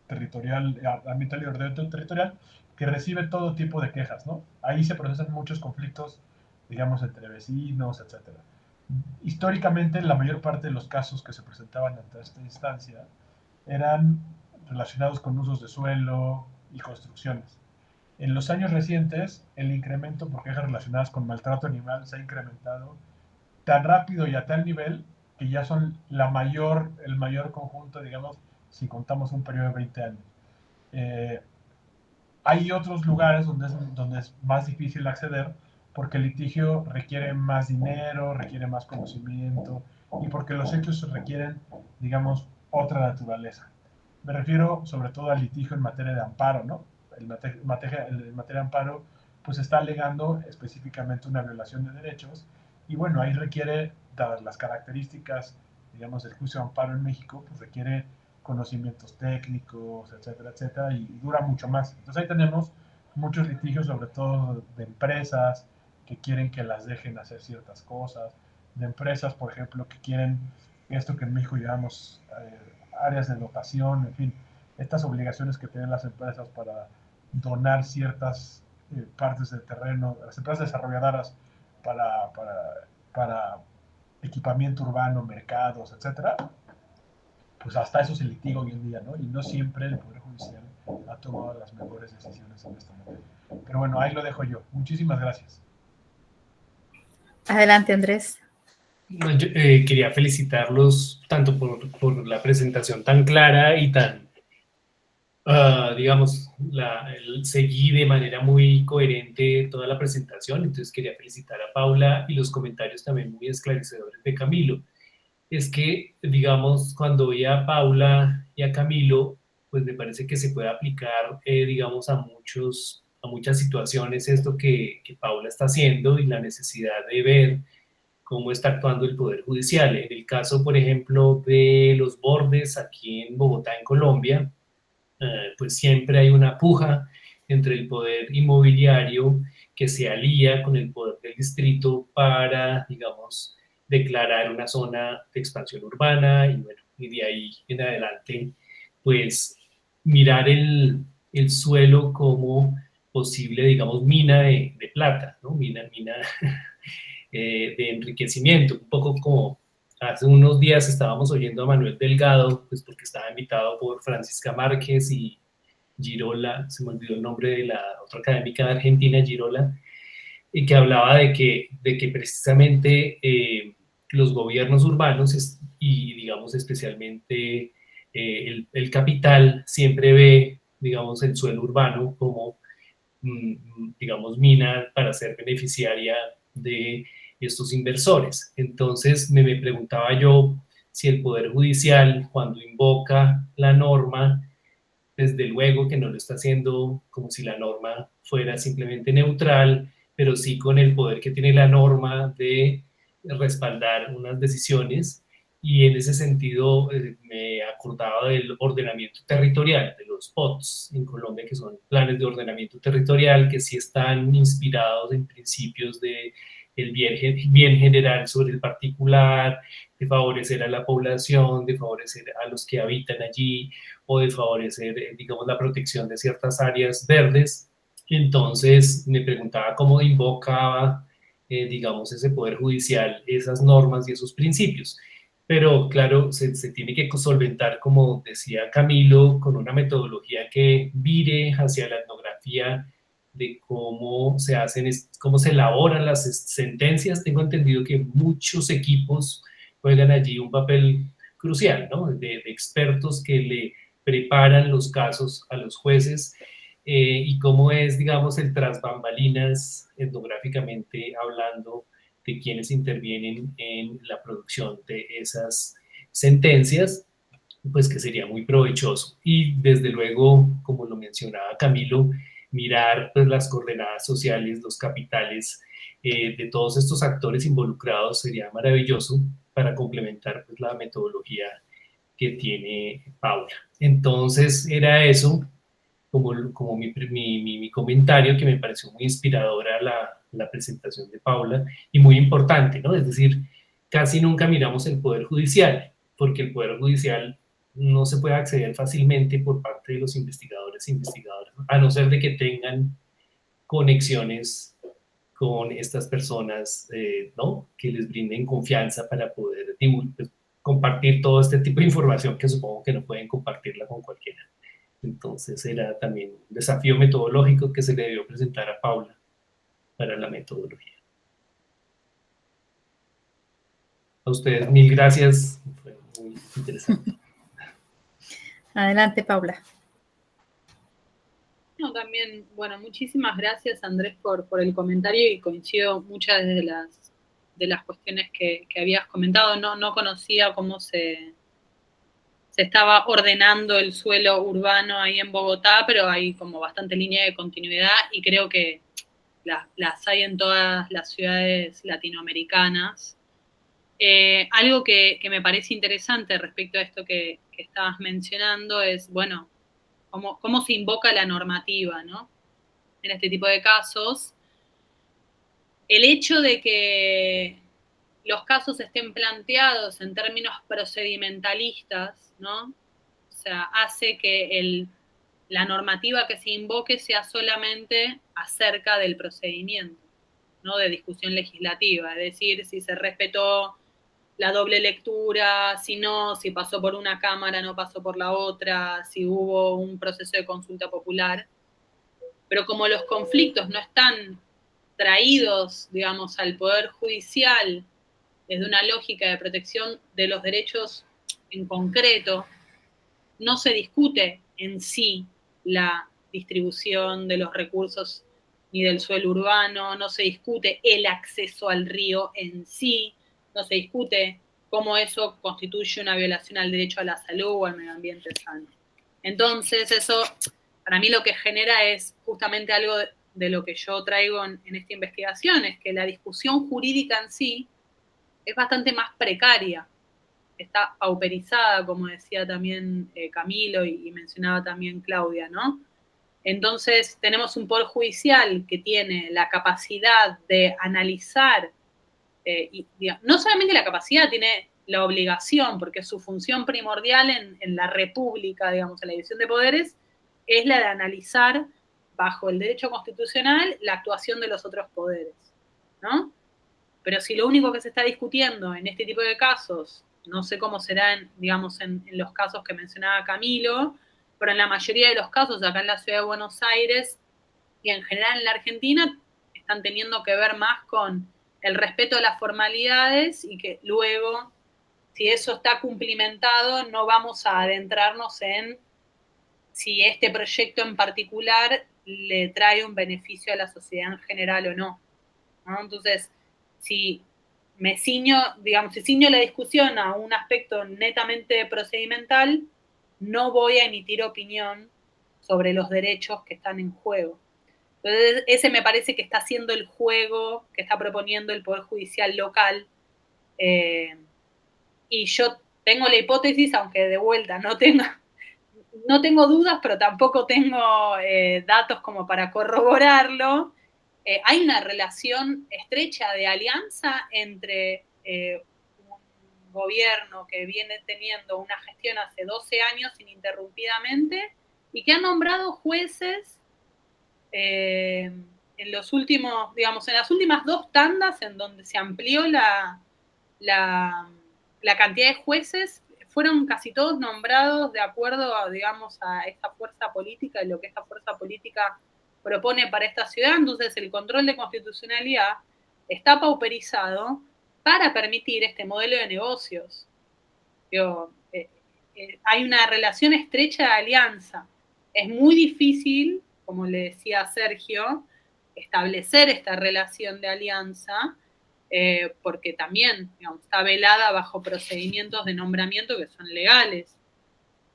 Territorial, Ambiental y Ordenamiento Territorial, que recibe todo tipo de quejas, ¿no? Ahí se procesan muchos conflictos, digamos, entre vecinos, etcétera. Históricamente, la mayor parte de los casos que se presentaban ante esta instancia eran relacionados con usos de suelo y construcciones. En los años recientes, el incremento por quejas relacionadas con maltrato animal se ha incrementado tan rápido y a tal nivel que ya son el mayor conjunto, digamos, si contamos un periodo de 20 años. Eh, Hay otros lugares donde es más difícil acceder porque el litigio requiere más dinero, requiere más conocimiento y porque los hechos requieren, digamos, otra naturaleza. Me refiero sobre todo al litigio en materia de amparo, ¿no? En materia de amparo, pues está alegando específicamente una violación de derechos y bueno, ahí requiere, dadas las características, digamos, del juicio de amparo en México, pues requiere conocimientos técnicos, etcétera, etcétera, y dura mucho más. Entonces ahí tenemos muchos litigios, sobre todo de empresas que quieren que las dejen hacer ciertas cosas, de empresas, por ejemplo, que quieren esto que en México llamamos áreas de dotación, en fin, estas obligaciones que tienen las empresas para donar ciertas partes del terreno, las empresas desarrolladoras para, para, para equipamiento urbano, mercados, etcétera, pues hasta eso se litiga hoy en día, ¿no? Y no siempre el Poder Judicial ha tomado las mejores decisiones en esta materia. Pero bueno, ahí lo dejo yo. Muchísimas gracias. Adelante, Andrés. No, yo, quería felicitarlos tanto por la presentación tan clara y tan, digamos, seguí de manera muy coherente toda la presentación, entonces quería felicitar a Paula y los comentarios también muy esclarecedores de Camilo. Es que, digamos, cuando oí a Paula y a Camilo, pues me parece que se puede aplicar, digamos, a muchas situaciones esto que Paula está haciendo y la necesidad de ver cómo está actuando el Poder Judicial. En el caso, por ejemplo, de los bordes aquí en Bogotá, en Colombia, pues siempre hay una puja entre el poder inmobiliario que se alía con el poder del distrito para, digamos, declarar una zona de expansión urbana y bueno, y de ahí en adelante, pues mirar el suelo como posible, digamos, mina de plata, ¿no? Mina de enriquecimiento, un poco como hace unos días estábamos oyendo a Manuel Delgado, pues porque estaba invitado por Francisca Márquez y Girola, se me olvidó el nombre de la otra académica de Argentina, Girola, y que hablaba de que precisamente los gobiernos urbanos y digamos especialmente el capital siempre ve, digamos, el suelo urbano como, digamos, mina para ser beneficiaria de estos inversores. Entonces me preguntaba yo si el Poder Judicial, cuando invoca la norma, desde luego que no lo está haciendo como si la norma fuera simplemente neutral, pero sí con el poder que tiene la norma de respaldar unas decisiones. Y en ese sentido me acordaba del ordenamiento territorial, de los POTS en Colombia, que son planes de ordenamiento territorial que sí están inspirados en principios de el bien general sobre el particular, de favorecer a la población, de favorecer a los que habitan allí o de favorecer, digamos, la protección de ciertas áreas verdes. Entonces me preguntaba cómo invocaba, digamos, ese Poder Judicial esas normas y esos principios. Pero claro, se tiene que solventar, como decía Camilo, con una metodología que vire hacia la etnografía de cómo se hacen, cómo se elaboran las sentencias. Tengo entendido que muchos equipos juegan allí un papel crucial, ¿no? De expertos que le preparan los casos a los jueces y cómo es, digamos, el tras bambalinas, etnográficamente hablando, de quienes intervienen en la producción de esas sentencias, pues que sería muy provechoso. Y desde luego, como lo mencionaba Camilo, mirar pues, las coordenadas sociales, los capitales de todos estos actores involucrados sería maravilloso para complementar pues, la metodología que tiene Paula. Entonces era eso como mi comentario, que me pareció muy inspiradora la presentación de Paula y muy importante, ¿no? Es decir, casi nunca miramos el Poder Judicial, porque el Poder Judicial no se puede acceder fácilmente por parte de los investigadores e investigadoras, a no ser de que tengan conexiones con estas personas, ¿no? Que les brinden confianza para poder pues, compartir todo este tipo de información que supongo que no pueden compartirla con cualquiera. Entonces era también un desafío metodológico que se le debió presentar a Paula para la metodología. A ustedes mil gracias, fue muy interesante. Adelante, Paula. No, también, bueno, muchísimas gracias, Andrés, por el comentario, y coincido muchas de las cuestiones que habías comentado. No conocía cómo se estaba ordenando el suelo urbano ahí en Bogotá, pero hay como bastante línea de continuidad, y creo que las hay en todas las ciudades latinoamericanas. Algo que me parece interesante respecto a esto que estabas mencionando es, bueno, cómo se invoca la normativa, ¿no? En este tipo de casos. El hecho de que los casos estén planteados en términos procedimentalistas, ¿no? O sea, hace que la normativa que se invoque sea solamente acerca del procedimiento, ¿no? De discusión legislativa, es decir, si se respetó la doble lectura, si no, si pasó por una cámara, no pasó por la otra, si hubo un proceso de consulta popular. Pero como los conflictos no están traídos, digamos, al Poder Judicial desde una lógica de protección de los derechos en concreto, no se discute en sí la distribución de los recursos ni del suelo urbano, no se discute el acceso al río en sí, no se discute cómo eso constituye una violación al derecho a la salud o al medio ambiente sano. Entonces, eso para mí lo que genera es justamente algo de lo que yo traigo en esta investigación, es que la discusión jurídica en sí es bastante más precaria, está pauperizada, como decía también Camilo y mencionaba también Claudia, ¿no? Entonces tenemos un poder judicial que tiene la capacidad de analizar, no solamente la capacidad, tiene la obligación, porque su función primordial en la república, digamos, en la división de poderes, es la de analizar bajo el derecho constitucional la actuación de los otros poderes, ¿no? Pero si lo único que se está discutiendo en este tipo de casos, no sé cómo será, digamos, en los casos que mencionaba Camilo, pero en la mayoría de los casos acá en la ciudad de Buenos Aires y en general en la Argentina están teniendo que ver más con el respeto a las formalidades, y que luego, si eso está cumplimentado, no vamos a adentrarnos en si este proyecto en particular le trae un beneficio a la sociedad en general o no, ¿no? Entonces, si me ciño, digamos, si ciño la discusión a un aspecto netamente procedimental, no voy a emitir opinión sobre los derechos que están en juego. Entonces, ese me parece que está siendo el juego que está proponiendo el Poder Judicial local. Y yo tengo la hipótesis, aunque de vuelta no tengo dudas, pero tampoco tengo datos como para corroborarlo. Hay una relación estrecha de alianza entre un gobierno que viene teniendo una gestión hace 12 años ininterrumpidamente y que ha nombrado jueces en los últimos, digamos, en las últimas 2 tandas en donde se amplió la cantidad de jueces, fueron casi todos nombrados de acuerdo a, digamos, a esta fuerza política y lo que esta fuerza política propone para esta ciudad. Entonces el control de constitucionalidad está pauperizado para permitir este modelo de negocios. Hay una relación estrecha de alianza. Es muy difícil, como le decía Sergio, establecer esta relación de alianza, porque también, digamos, está velada bajo procedimientos de nombramiento que son legales,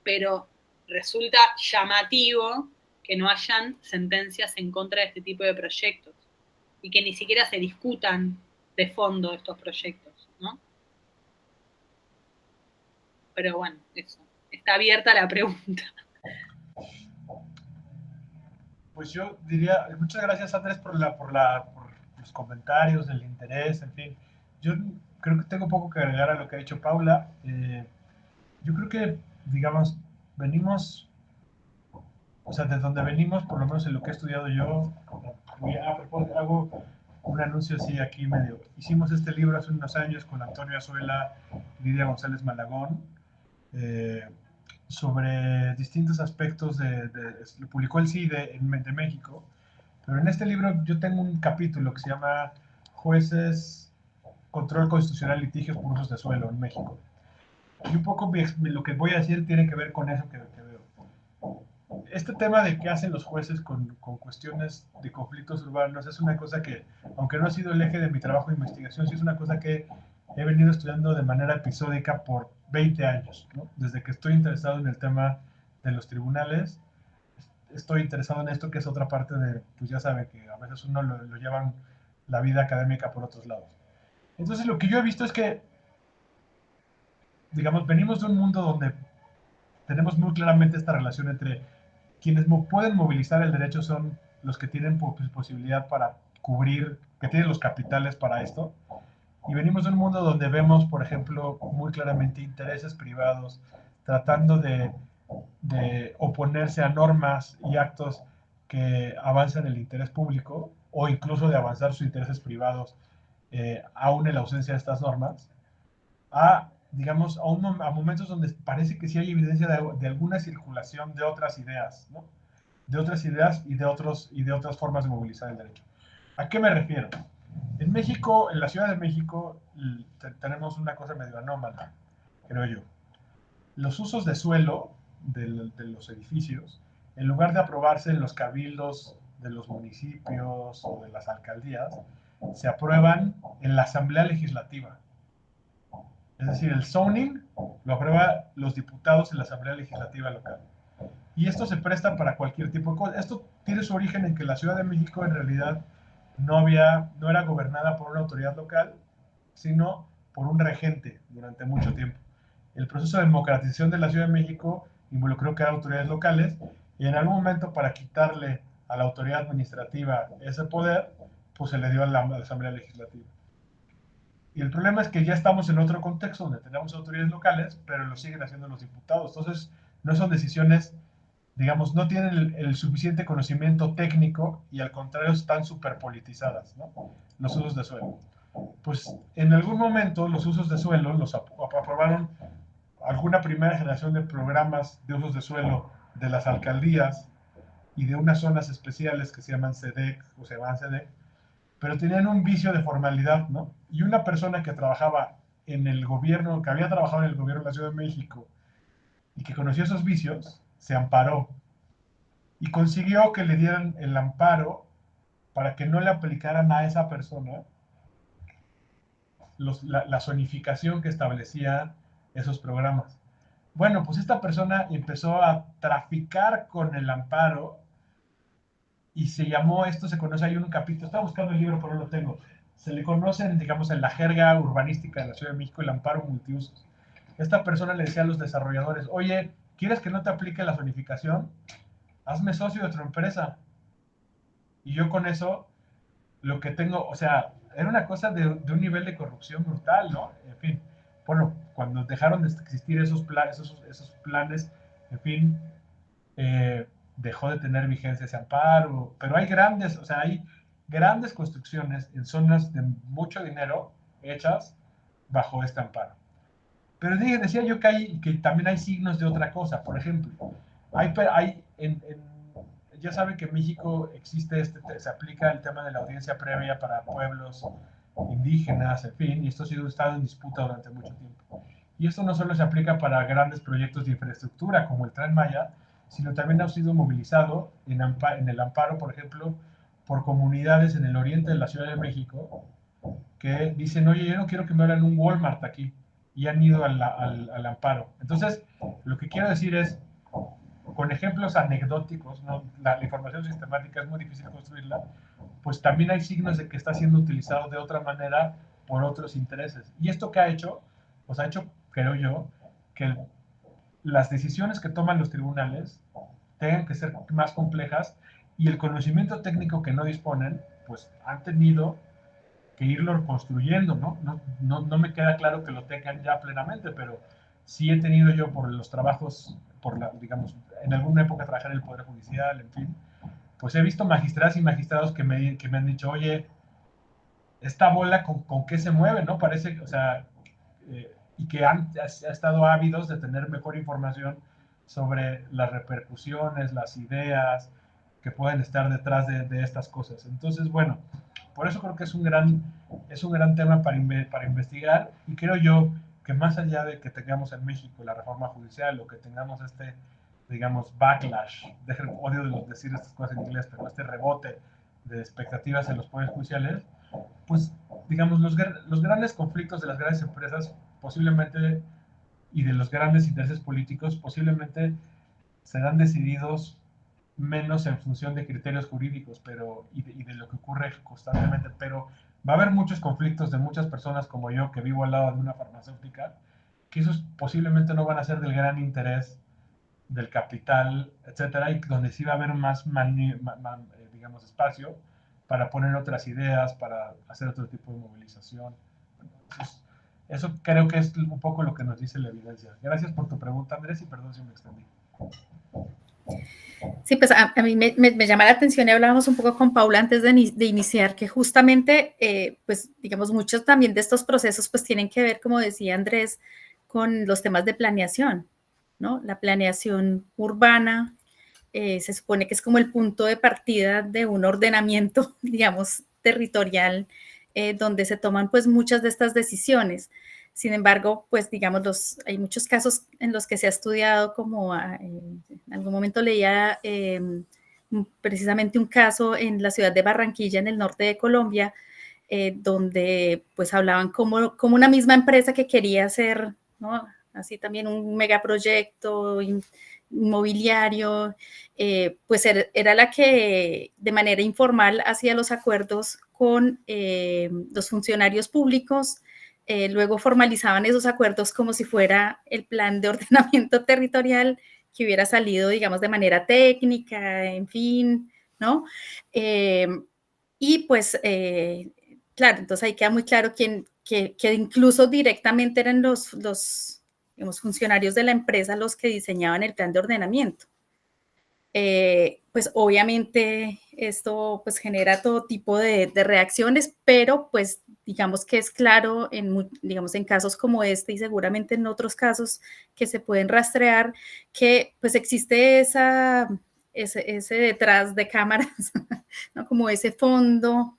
pero resulta llamativo que no hayan sentencias en contra de este tipo de proyectos y que ni siquiera se discutan de fondo estos proyectos, ¿no? Pero bueno, eso. Está abierta la pregunta. Pues yo diría, muchas gracias Andrés por los comentarios, el interés, en fin. Yo creo que tengo poco que agregar a lo que ha dicho Paula. Yo creo que, digamos, venimos, o sea, de donde venimos, por lo menos en lo que he estudiado yo, hago un anuncio así aquí medio. Hicimos este libro hace unos años con Antonio Azuela y Lidia González Malagón, sobre distintos aspectos lo publicó el CIDE de México, pero en este libro yo tengo un capítulo que se llama Jueces, Control Constitucional, Litigios por Usos de Suelo en México. Y un poco lo que voy a decir tiene que ver con eso que veo. Este tema de qué hacen los jueces con cuestiones de conflictos urbanos es una cosa que, aunque no ha sido el eje de mi trabajo de investigación, sí es una cosa que he venido estudiando de manera episódica por 20 años, ¿no? Desde que estoy interesado en el tema de los tribunales, estoy interesado en esto, que es otra parte de, pues ya saben, que a veces uno lo llevan la vida académica por otros lados. Entonces lo que yo he visto es que, digamos, venimos de un mundo donde tenemos muy claramente esta relación entre quienes pueden movilizar el derecho son los que tienen posibilidad para cubrir, que tienen los capitales para esto. Y venimos de un mundo donde vemos, por ejemplo, muy claramente intereses privados tratando de oponerse a normas y actos que avanzan el interés público o incluso de avanzar sus intereses privados, aún en la ausencia de estas normas, digamos, a momentos donde parece que sí hay evidencia de alguna circulación de otras ideas, ¿no? De otras ideas y de otras formas de movilizar el derecho. ¿A qué me refiero? En México, en la Ciudad de México, tenemos una cosa medio anómala, creo yo. Los usos de suelo de los edificios, en lugar de aprobarse en los cabildos de los municipios o de las alcaldías, se aprueban en la Asamblea Legislativa. Es decir, el zoning lo aprueban los diputados en la Asamblea Legislativa local. Y esto se presta para cualquier tipo de cosa. Esto tiene su origen en que la Ciudad de México en realidad no era gobernada por una autoridad local, sino por un regente durante mucho tiempo. El proceso de democratización de la Ciudad de México involucró que eran autoridades locales y en algún momento, para quitarle a la autoridad administrativa ese poder, pues se le dio a la Asamblea Legislativa. Y el problema es que ya estamos en otro contexto donde tenemos autoridades locales, pero lo siguen haciendo los diputados. Entonces, no son decisiones, digamos, no tienen el suficiente conocimiento técnico y al contrario están superpolitizadas, ¿no? Los usos de suelo. Pues en algún momento los usos de suelo los aprobaron alguna primera generación de programas de usos de suelo de las alcaldías y de unas zonas especiales que se llaman SEDEC o se llaman SEDEC, pero tenían un vicio de formalidad, ¿no? Y una persona que trabajaba en el gobierno, que había trabajado en el gobierno de la Ciudad de México y que conoció esos vicios, se amparó y consiguió que le dieran el amparo para que no le aplicaran a esa persona la zonificación que establecía esos programas. Bueno, pues esta persona empezó a traficar con el amparo y se llamó, esto se conoce, hay un capítulo, estaba buscando el libro pero no lo tengo, se le conocen, digamos, en la jerga urbanística de la Ciudad de México el amparo multiusos. Esta persona le decía a los desarrolladores, oye, ¿quieres que no te aplique la zonificación? Hazme socio de tu empresa. Y yo con eso, lo que tengo, o sea, era una cosa de un nivel de corrupción brutal, ¿no? En fin, bueno, cuando dejaron de existir esos planes, en fin, dejó de tener vigencia ese amparo, pero hay grandes construcciones en zonas de mucho dinero hechas bajo este amparo. Pero decía yo que también hay signos de otra cosa. Por ejemplo, ya saben que en México se aplica el tema de la audiencia previa para pueblos indígenas, en fin, y esto ha sido estado en disputa durante mucho tiempo. Y esto no solo se aplica para grandes proyectos de infraestructura como el Tren Maya, sino también ha sido movilizado en el amparo, por ejemplo, por comunidades en el oriente de la Ciudad de México que dicen, oye, yo no quiero que me hagan un Walmart aquí, y han ido al amparo. Entonces, lo que quiero decir es, con ejemplos anecdóticos, ¿no? La información sistemática es muy difícil construirla, pues también hay signos de que está siendo utilizado de otra manera por otros intereses. ¿Y esto qué ha hecho? Pues ha hecho, creo yo, que las decisiones que toman los tribunales tengan que ser más complejas y el conocimiento técnico que no disponen, pues han tenido que irlo construyendo, ¿no? No me queda claro que lo tengan ya plenamente, pero sí he tenido yo por los trabajos, digamos, en alguna época trabajé en el Poder Judicial, en fin, pues he visto magistradas y magistrados que me han dicho, oye, esta bola con qué se mueve, ¿no? Parece, o sea, y que han estado ávidos de tener mejor información sobre las repercusiones, las ideas que pueden estar detrás de estas cosas. Entonces, bueno, por eso creo que es un gran tema para investigar, y creo yo que más allá de que tengamos en México la reforma judicial o que tengamos digamos, backlash, odio decir estas cosas en inglés, pero este rebote de expectativas en los poderes judiciales, pues, digamos, los grandes conflictos de las grandes empresas posiblemente y de los grandes intereses políticos posiblemente serán decididos menos en función de criterios jurídicos y de lo que ocurre constantemente, pero va a haber muchos conflictos de muchas personas como yo que vivo al lado de una farmacéutica, que esos posiblemente no van a ser del gran interés del capital, etcétera, y donde sí va a haber más, digamos, espacio para poner otras ideas, para hacer otro tipo de movilización. Entonces, eso creo que es un poco lo que nos dice la evidencia. Gracias por tu pregunta, Andrés, y perdón si me extendí. Sí, pues a mí me llama la atención, y hablábamos un poco con Paula antes de iniciar, que justamente, pues digamos, muchos también de estos procesos pues tienen que ver, como decía Andrés, con los temas de planeación, ¿no? La planeación urbana se supone que es como el punto de partida de un ordenamiento, digamos, territorial, donde se toman pues muchas de estas decisiones. Sin embargo, pues digamos, hay muchos casos en los que se ha estudiado, como en algún momento leía precisamente un caso en la ciudad de Barranquilla, en el norte de Colombia, donde pues hablaban como una misma empresa que quería hacer, ¿no? Así también un megaproyecto inmobiliario, pues era la que de manera informal hacía los acuerdos con los funcionarios públicos. Luego formalizaban esos acuerdos como si fuera el plan de ordenamiento territorial que hubiera salido, digamos, de manera técnica, en fin, ¿no? Y pues, claro, entonces ahí queda muy claro que incluso directamente eran los digamos, funcionarios de la empresa los que diseñaban el plan de ordenamiento. Pues obviamente esto pues genera todo tipo de reacciones, pero pues digamos que es claro digamos en casos como este y seguramente en otros casos que se pueden rastrear, que pues existe ese detrás de cámaras, ¿no? Como ese fondo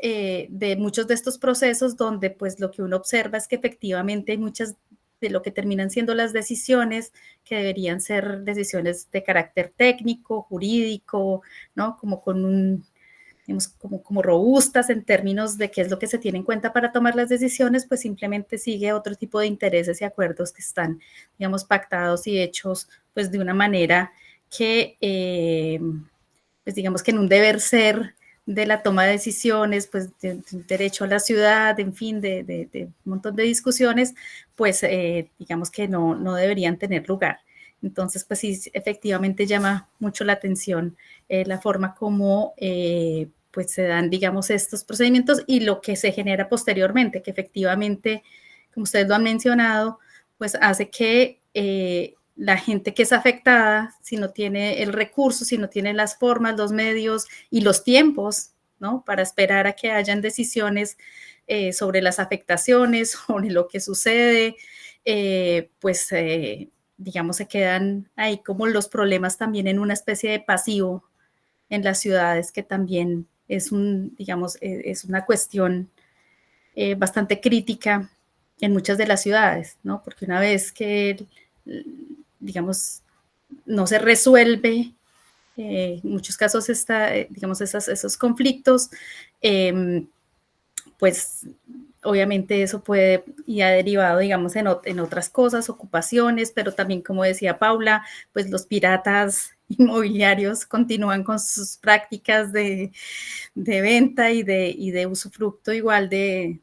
de muchos de estos procesos donde pues lo que uno observa es que efectivamente hay muchas de lo que terminan siendo las decisiones que deberían ser decisiones de carácter técnico, jurídico, ¿no? Como con digamos, como robustas en términos de qué es lo que se tiene en cuenta para tomar las decisiones, pues simplemente sigue otro tipo de intereses y acuerdos que están, digamos, pactados y hechos pues de una manera que, pues digamos que en un deber ser de la toma de decisiones, pues de derecho a la ciudad, en fin, de un montón de discusiones, pues digamos que no deberían tener lugar. Entonces, pues sí, efectivamente llama mucho la atención la forma como pues se dan, digamos, estos procedimientos y lo que se genera posteriormente, que efectivamente, como ustedes lo han mencionado, pues hace que la gente que es afectada, si no tiene el recurso, si no tiene las formas, los medios y los tiempos, ¿no? Para esperar a que hayan decisiones sobre las afectaciones, sobre lo que sucede, pues digamos se quedan ahí como los problemas también en una especie de pasivo en las ciudades, que también es digamos, es una cuestión bastante crítica en muchas de las ciudades, ¿no? Porque una vez que digamos, no se resuelve, en muchos casos digamos, esos conflictos, pues obviamente eso puede y ha derivado, digamos, en otras cosas, ocupaciones, pero también, como decía Paula, pues los piratas inmobiliarios continúan con sus prácticas de venta y de usufructo igual de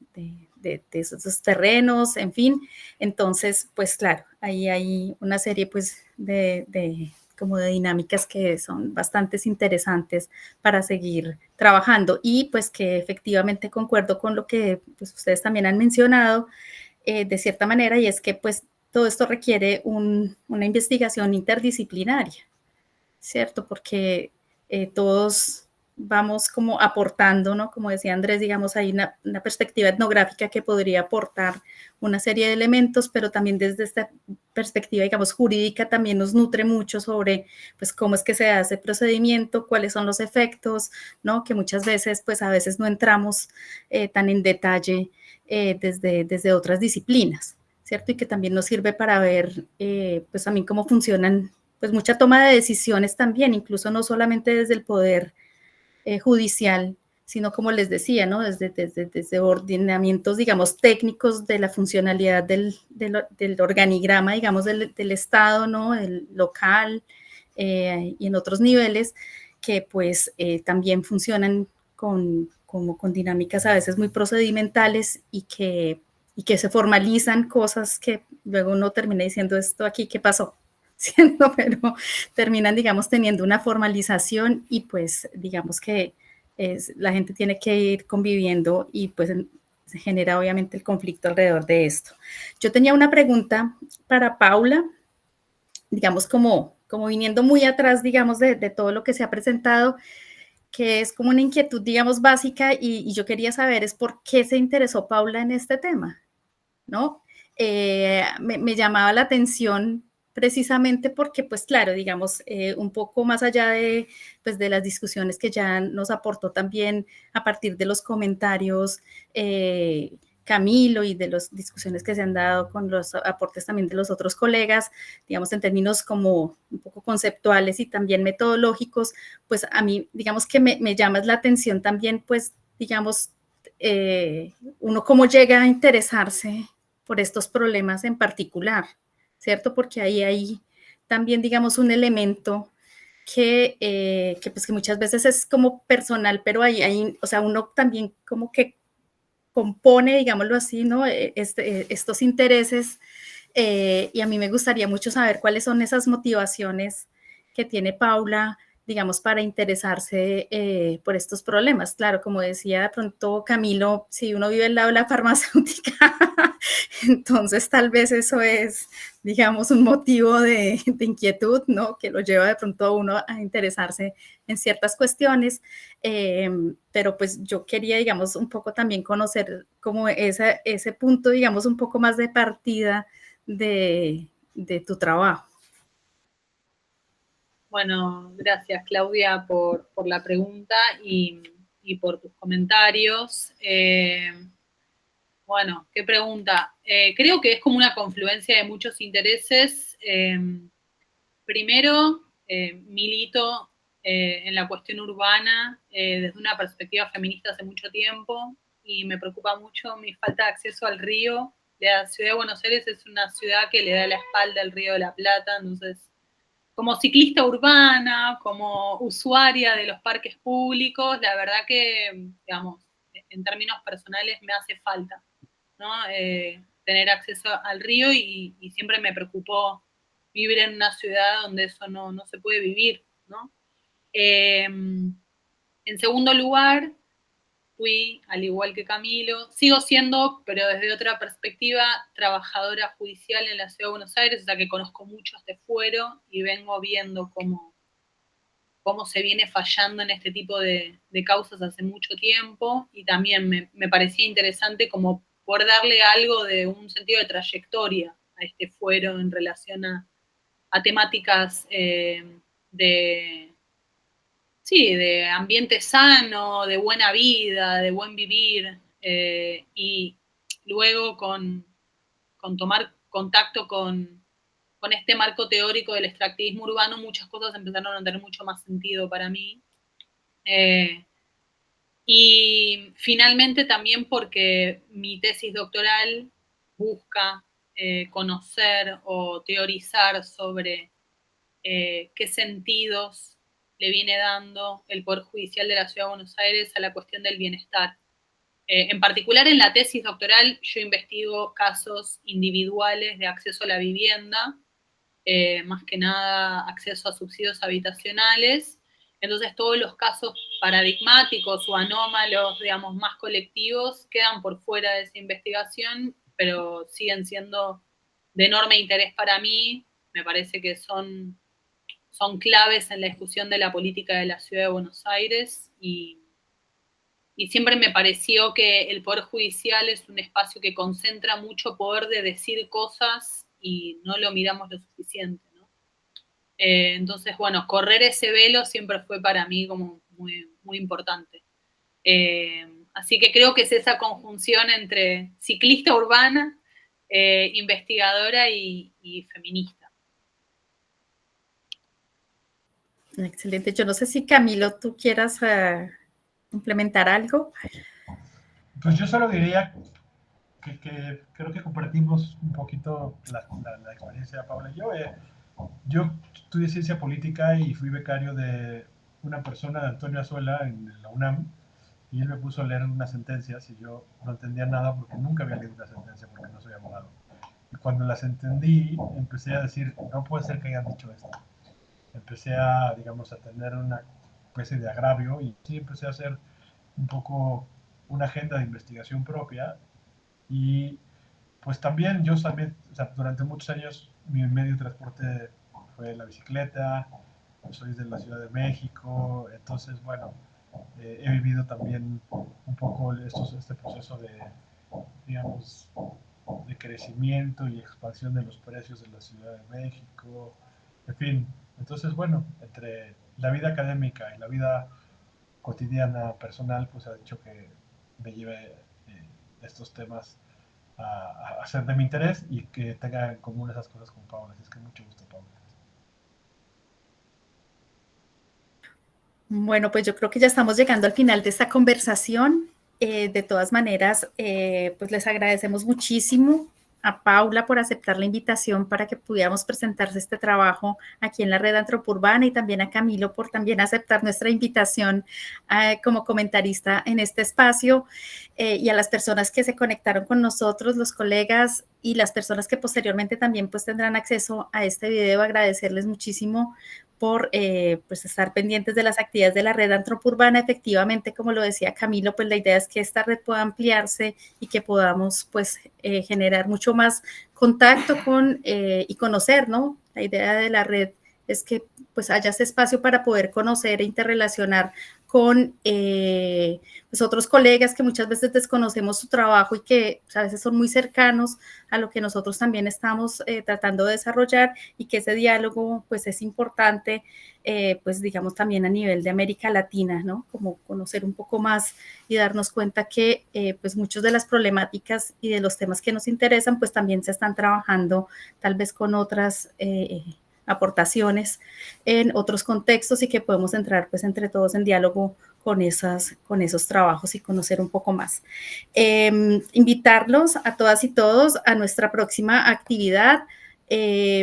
esos terrenos, en fin. Entonces, pues claro, ahí hay una serie pues como de dinámicas que son bastante interesantes para seguir trabajando y pues que efectivamente concuerdo con lo que pues, ustedes también han mencionado de cierta manera y es que pues todo esto requiere una investigación interdisciplinaria, ¿cierto? Porque todos vamos como aportando, ¿no? Como decía Andrés, digamos, hay una perspectiva etnográfica que podría aportar una serie de elementos, pero también desde esta perspectiva, digamos, jurídica también nos nutre mucho sobre, pues, cómo es que se hace el procedimiento, cuáles son los efectos, ¿no? Que muchas veces, pues, a veces no entramos tan en detalle desde otras disciplinas, ¿cierto? Y que también nos sirve para ver, pues, también cómo funcionan pues mucha toma de decisiones también, incluso no solamente desde el poder judicial, sino como les decía, ¿no? Desde ordenamientos, digamos, técnicos de la funcionalidad del organigrama, digamos, del Estado, ¿no? El local y en otros niveles que pues también funcionan como con dinámicas a veces muy procedimentales y que se formalizan cosas que luego uno termina diciendo esto aquí, ¿qué pasó? Siendo, pero terminan, digamos, teniendo una formalización y pues digamos que la gente tiene que ir conviviendo y pues se genera obviamente el conflicto alrededor de esto. Yo tenía una pregunta para Paula, digamos como viniendo muy atrás, digamos, de todo lo que se ha presentado, que es como una inquietud, digamos, básica y yo quería saber es por qué se interesó Paula en este tema, ¿no? Me llamaba la atención precisamente porque, pues claro, digamos, un poco más allá pues, de las discusiones que ya nos aportó también a partir de los comentarios Camilo y de las discusiones que se han dado con los aportes también de los otros colegas, digamos, en términos como un poco conceptuales y también metodológicos, pues a mí, digamos que me llama la atención también, pues, digamos, uno cómo llega a interesarse por estos problemas en particular, ¿cierto? Porque ahí hay también, digamos, un elemento pues que muchas veces es como personal, pero hay, o sea, uno también como que compone, digámoslo así, ¿no? Estos intereses y a mí me gustaría mucho saber cuáles son esas motivaciones que tiene Paula, digamos, para interesarse por estos problemas. Claro, como decía de pronto Camilo, si uno vive al lado de la farmacéutica, entonces tal vez eso es, digamos, un motivo de inquietud, ¿no? Que lo lleva de pronto a uno a interesarse en ciertas cuestiones, pero pues yo quería, digamos, un poco también conocer como ese punto, digamos, un poco más de partida de tu trabajo. Bueno, gracias Claudia por la pregunta y por tus comentarios. Bueno, qué pregunta. Creo que es como una confluencia de muchos intereses. Primero, milito en la cuestión urbana desde una perspectiva feminista hace mucho tiempo y me preocupa mucho mi falta de acceso al río. La ciudad de Buenos Aires es una ciudad que le da la espalda al Río de la Plata, entonces como ciclista urbana, como usuaria de los parques públicos, la verdad que, digamos, en términos personales me hace falta, ¿no? Tener acceso al río y siempre me preocupó vivir en una ciudad donde eso no se puede vivir, ¿no? En segundo lugar, fui, al igual que Camilo, sigo siendo, pero desde otra perspectiva, trabajadora judicial en la Ciudad de Buenos Aires, o sea que conozco mucho este fuero y vengo viendo cómo se viene fallando en este tipo de causas hace mucho tiempo y también me parecía interesante como poder darle algo de un sentido de trayectoria a este fuero en relación a temáticas de ambiente sano, de buena vida, de buen vivir, y luego con tomar contacto con este marco teórico del extractivismo urbano, muchas cosas empezaron a tener mucho más sentido para mí. Y finalmente también porque mi tesis doctoral busca conocer o teorizar sobre qué sentidos le viene dando el Poder Judicial de la Ciudad de Buenos Aires a la cuestión del bienestar. En particular, en la tesis doctoral yo investigo casos individuales de acceso a la vivienda, más que nada acceso a subsidios habitacionales. Entonces todos los casos paradigmáticos o anómalos, digamos, más colectivos, quedan por fuera de esa investigación, pero siguen siendo de enorme interés para mí. Me parece que son claves en la discusión de la política de la Ciudad de Buenos Aires y siempre me pareció que el Poder Judicial es un espacio que concentra mucho poder de decir cosas y no lo miramos lo suficiente, ¿no? Entonces, bueno, correr ese velo siempre fue para mí como muy, muy importante. Así que creo que es esa conjunción entre ciclista urbana, investigadora y feminista. Excelente. Yo no sé si, Camilo, tú quieras complementar algo. Pues yo solo diría que creo que compartimos un poquito la experiencia de Paula y yo. Yo estudié ciencia política y fui becario de una persona, de Antonio Azuela, en la UNAM, y él me puso a leer unas sentencias y yo no entendía nada porque nunca había leído una sentencia porque no soy abogado. Y cuando las entendí, empecé a decir, no puede ser que hayan dicho esto. Empecé a, digamos, a tener una especie de agravio y sí empecé a hacer un poco una agenda de investigación propia y pues también yo también, o sea, durante muchos años mi medio de transporte fue la bicicleta, soy de la Ciudad de México, entonces bueno, he vivido también un poco este proceso de, digamos, de crecimiento y expansión de los precios de la Ciudad de México, en fin, entonces bueno, entre la vida académica y la vida cotidiana, personal, pues ha hecho que me lleve estos temas a ser de mi interés y que tenga en común esas cosas con Paula. Así es que mucho gusto, Paula. Bueno, pues yo creo que ya estamos llegando al final de esta conversación. De todas maneras, pues les agradecemos muchísimo a Paula por aceptar la invitación para que pudiéramos presentarse este trabajo aquí en la Red Antropurbana y también a Camilo por también aceptar nuestra invitación como comentarista en este espacio y a las personas que se conectaron con nosotros, los colegas y las personas que posteriormente también pues tendrán acceso a este video, agradecerles muchísimo por pues estar pendientes de las actividades de la Red Antropurbana. Efectivamente, como lo decía Camilo, pues la idea es que esta red pueda ampliarse y que podamos pues generar mucho más contacto con y conocer, ¿no? La idea de la red es que pues haya ese espacio para poder conocer e interrelacionar con pues otros colegas que muchas veces desconocemos su trabajo y que pues, a veces son muy cercanos a lo que nosotros también estamos tratando de desarrollar y que ese diálogo pues es importante pues digamos también a nivel de América Latina, ¿no? Como conocer un poco más y darnos cuenta que pues muchas de las problemáticas y de los temas que nos interesan pues también se están trabajando tal vez con otras aportaciones en otros contextos y que podemos entrar pues entre todos en diálogo con esos trabajos y conocer un poco más. Invitarlos a todas y todos a nuestra próxima actividad.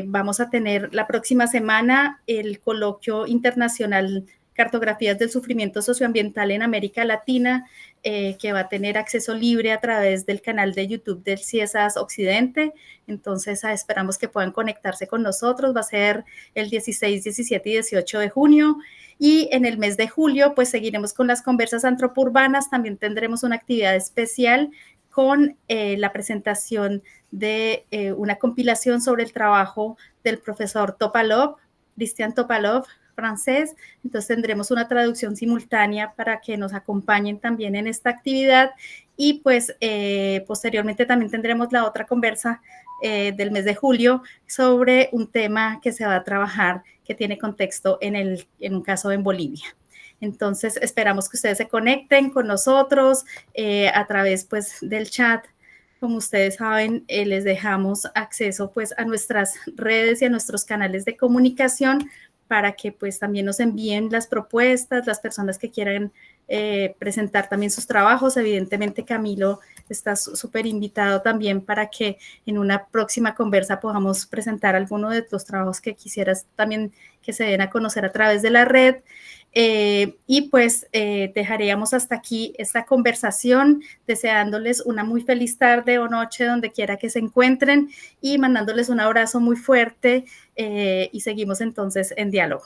Vamos a tener la próxima semana el coloquio internacional Cartografías del Sufrimiento Socioambiental en América Latina, que va a tener acceso libre a través del canal de YouTube del CIESAS Occidente. Entonces, esperamos que puedan conectarse con nosotros. Va a ser el 16, 17 y 18 de junio. Y en el mes de julio, pues seguiremos con las conversas antropourbanas. También tendremos una actividad especial con la presentación de una compilación sobre el trabajo del profesor Topalov, Christian Topalov, francés. Entonces tendremos una traducción simultánea para que nos acompañen también en esta actividad y pues posteriormente también tendremos la otra conversa del mes de julio sobre un tema que se va a trabajar que tiene contexto en un caso en Bolivia. Entonces esperamos que ustedes se conecten con nosotros a través pues del chat. Como ustedes saben, les dejamos acceso pues a nuestras redes y a nuestros canales de comunicación para que pues también nos envíen las propuestas, las personas que quieran presentar también sus trabajos. Evidentemente Camilo está súper invitado también para que en una próxima conversa podamos presentar alguno de los trabajos que quisieras también que se den a conocer a través de la red. Y pues dejaríamos hasta aquí esta conversación, deseándoles una muy feliz tarde o noche donde quiera que se encuentren y mandándoles un abrazo muy fuerte y seguimos entonces en diálogo.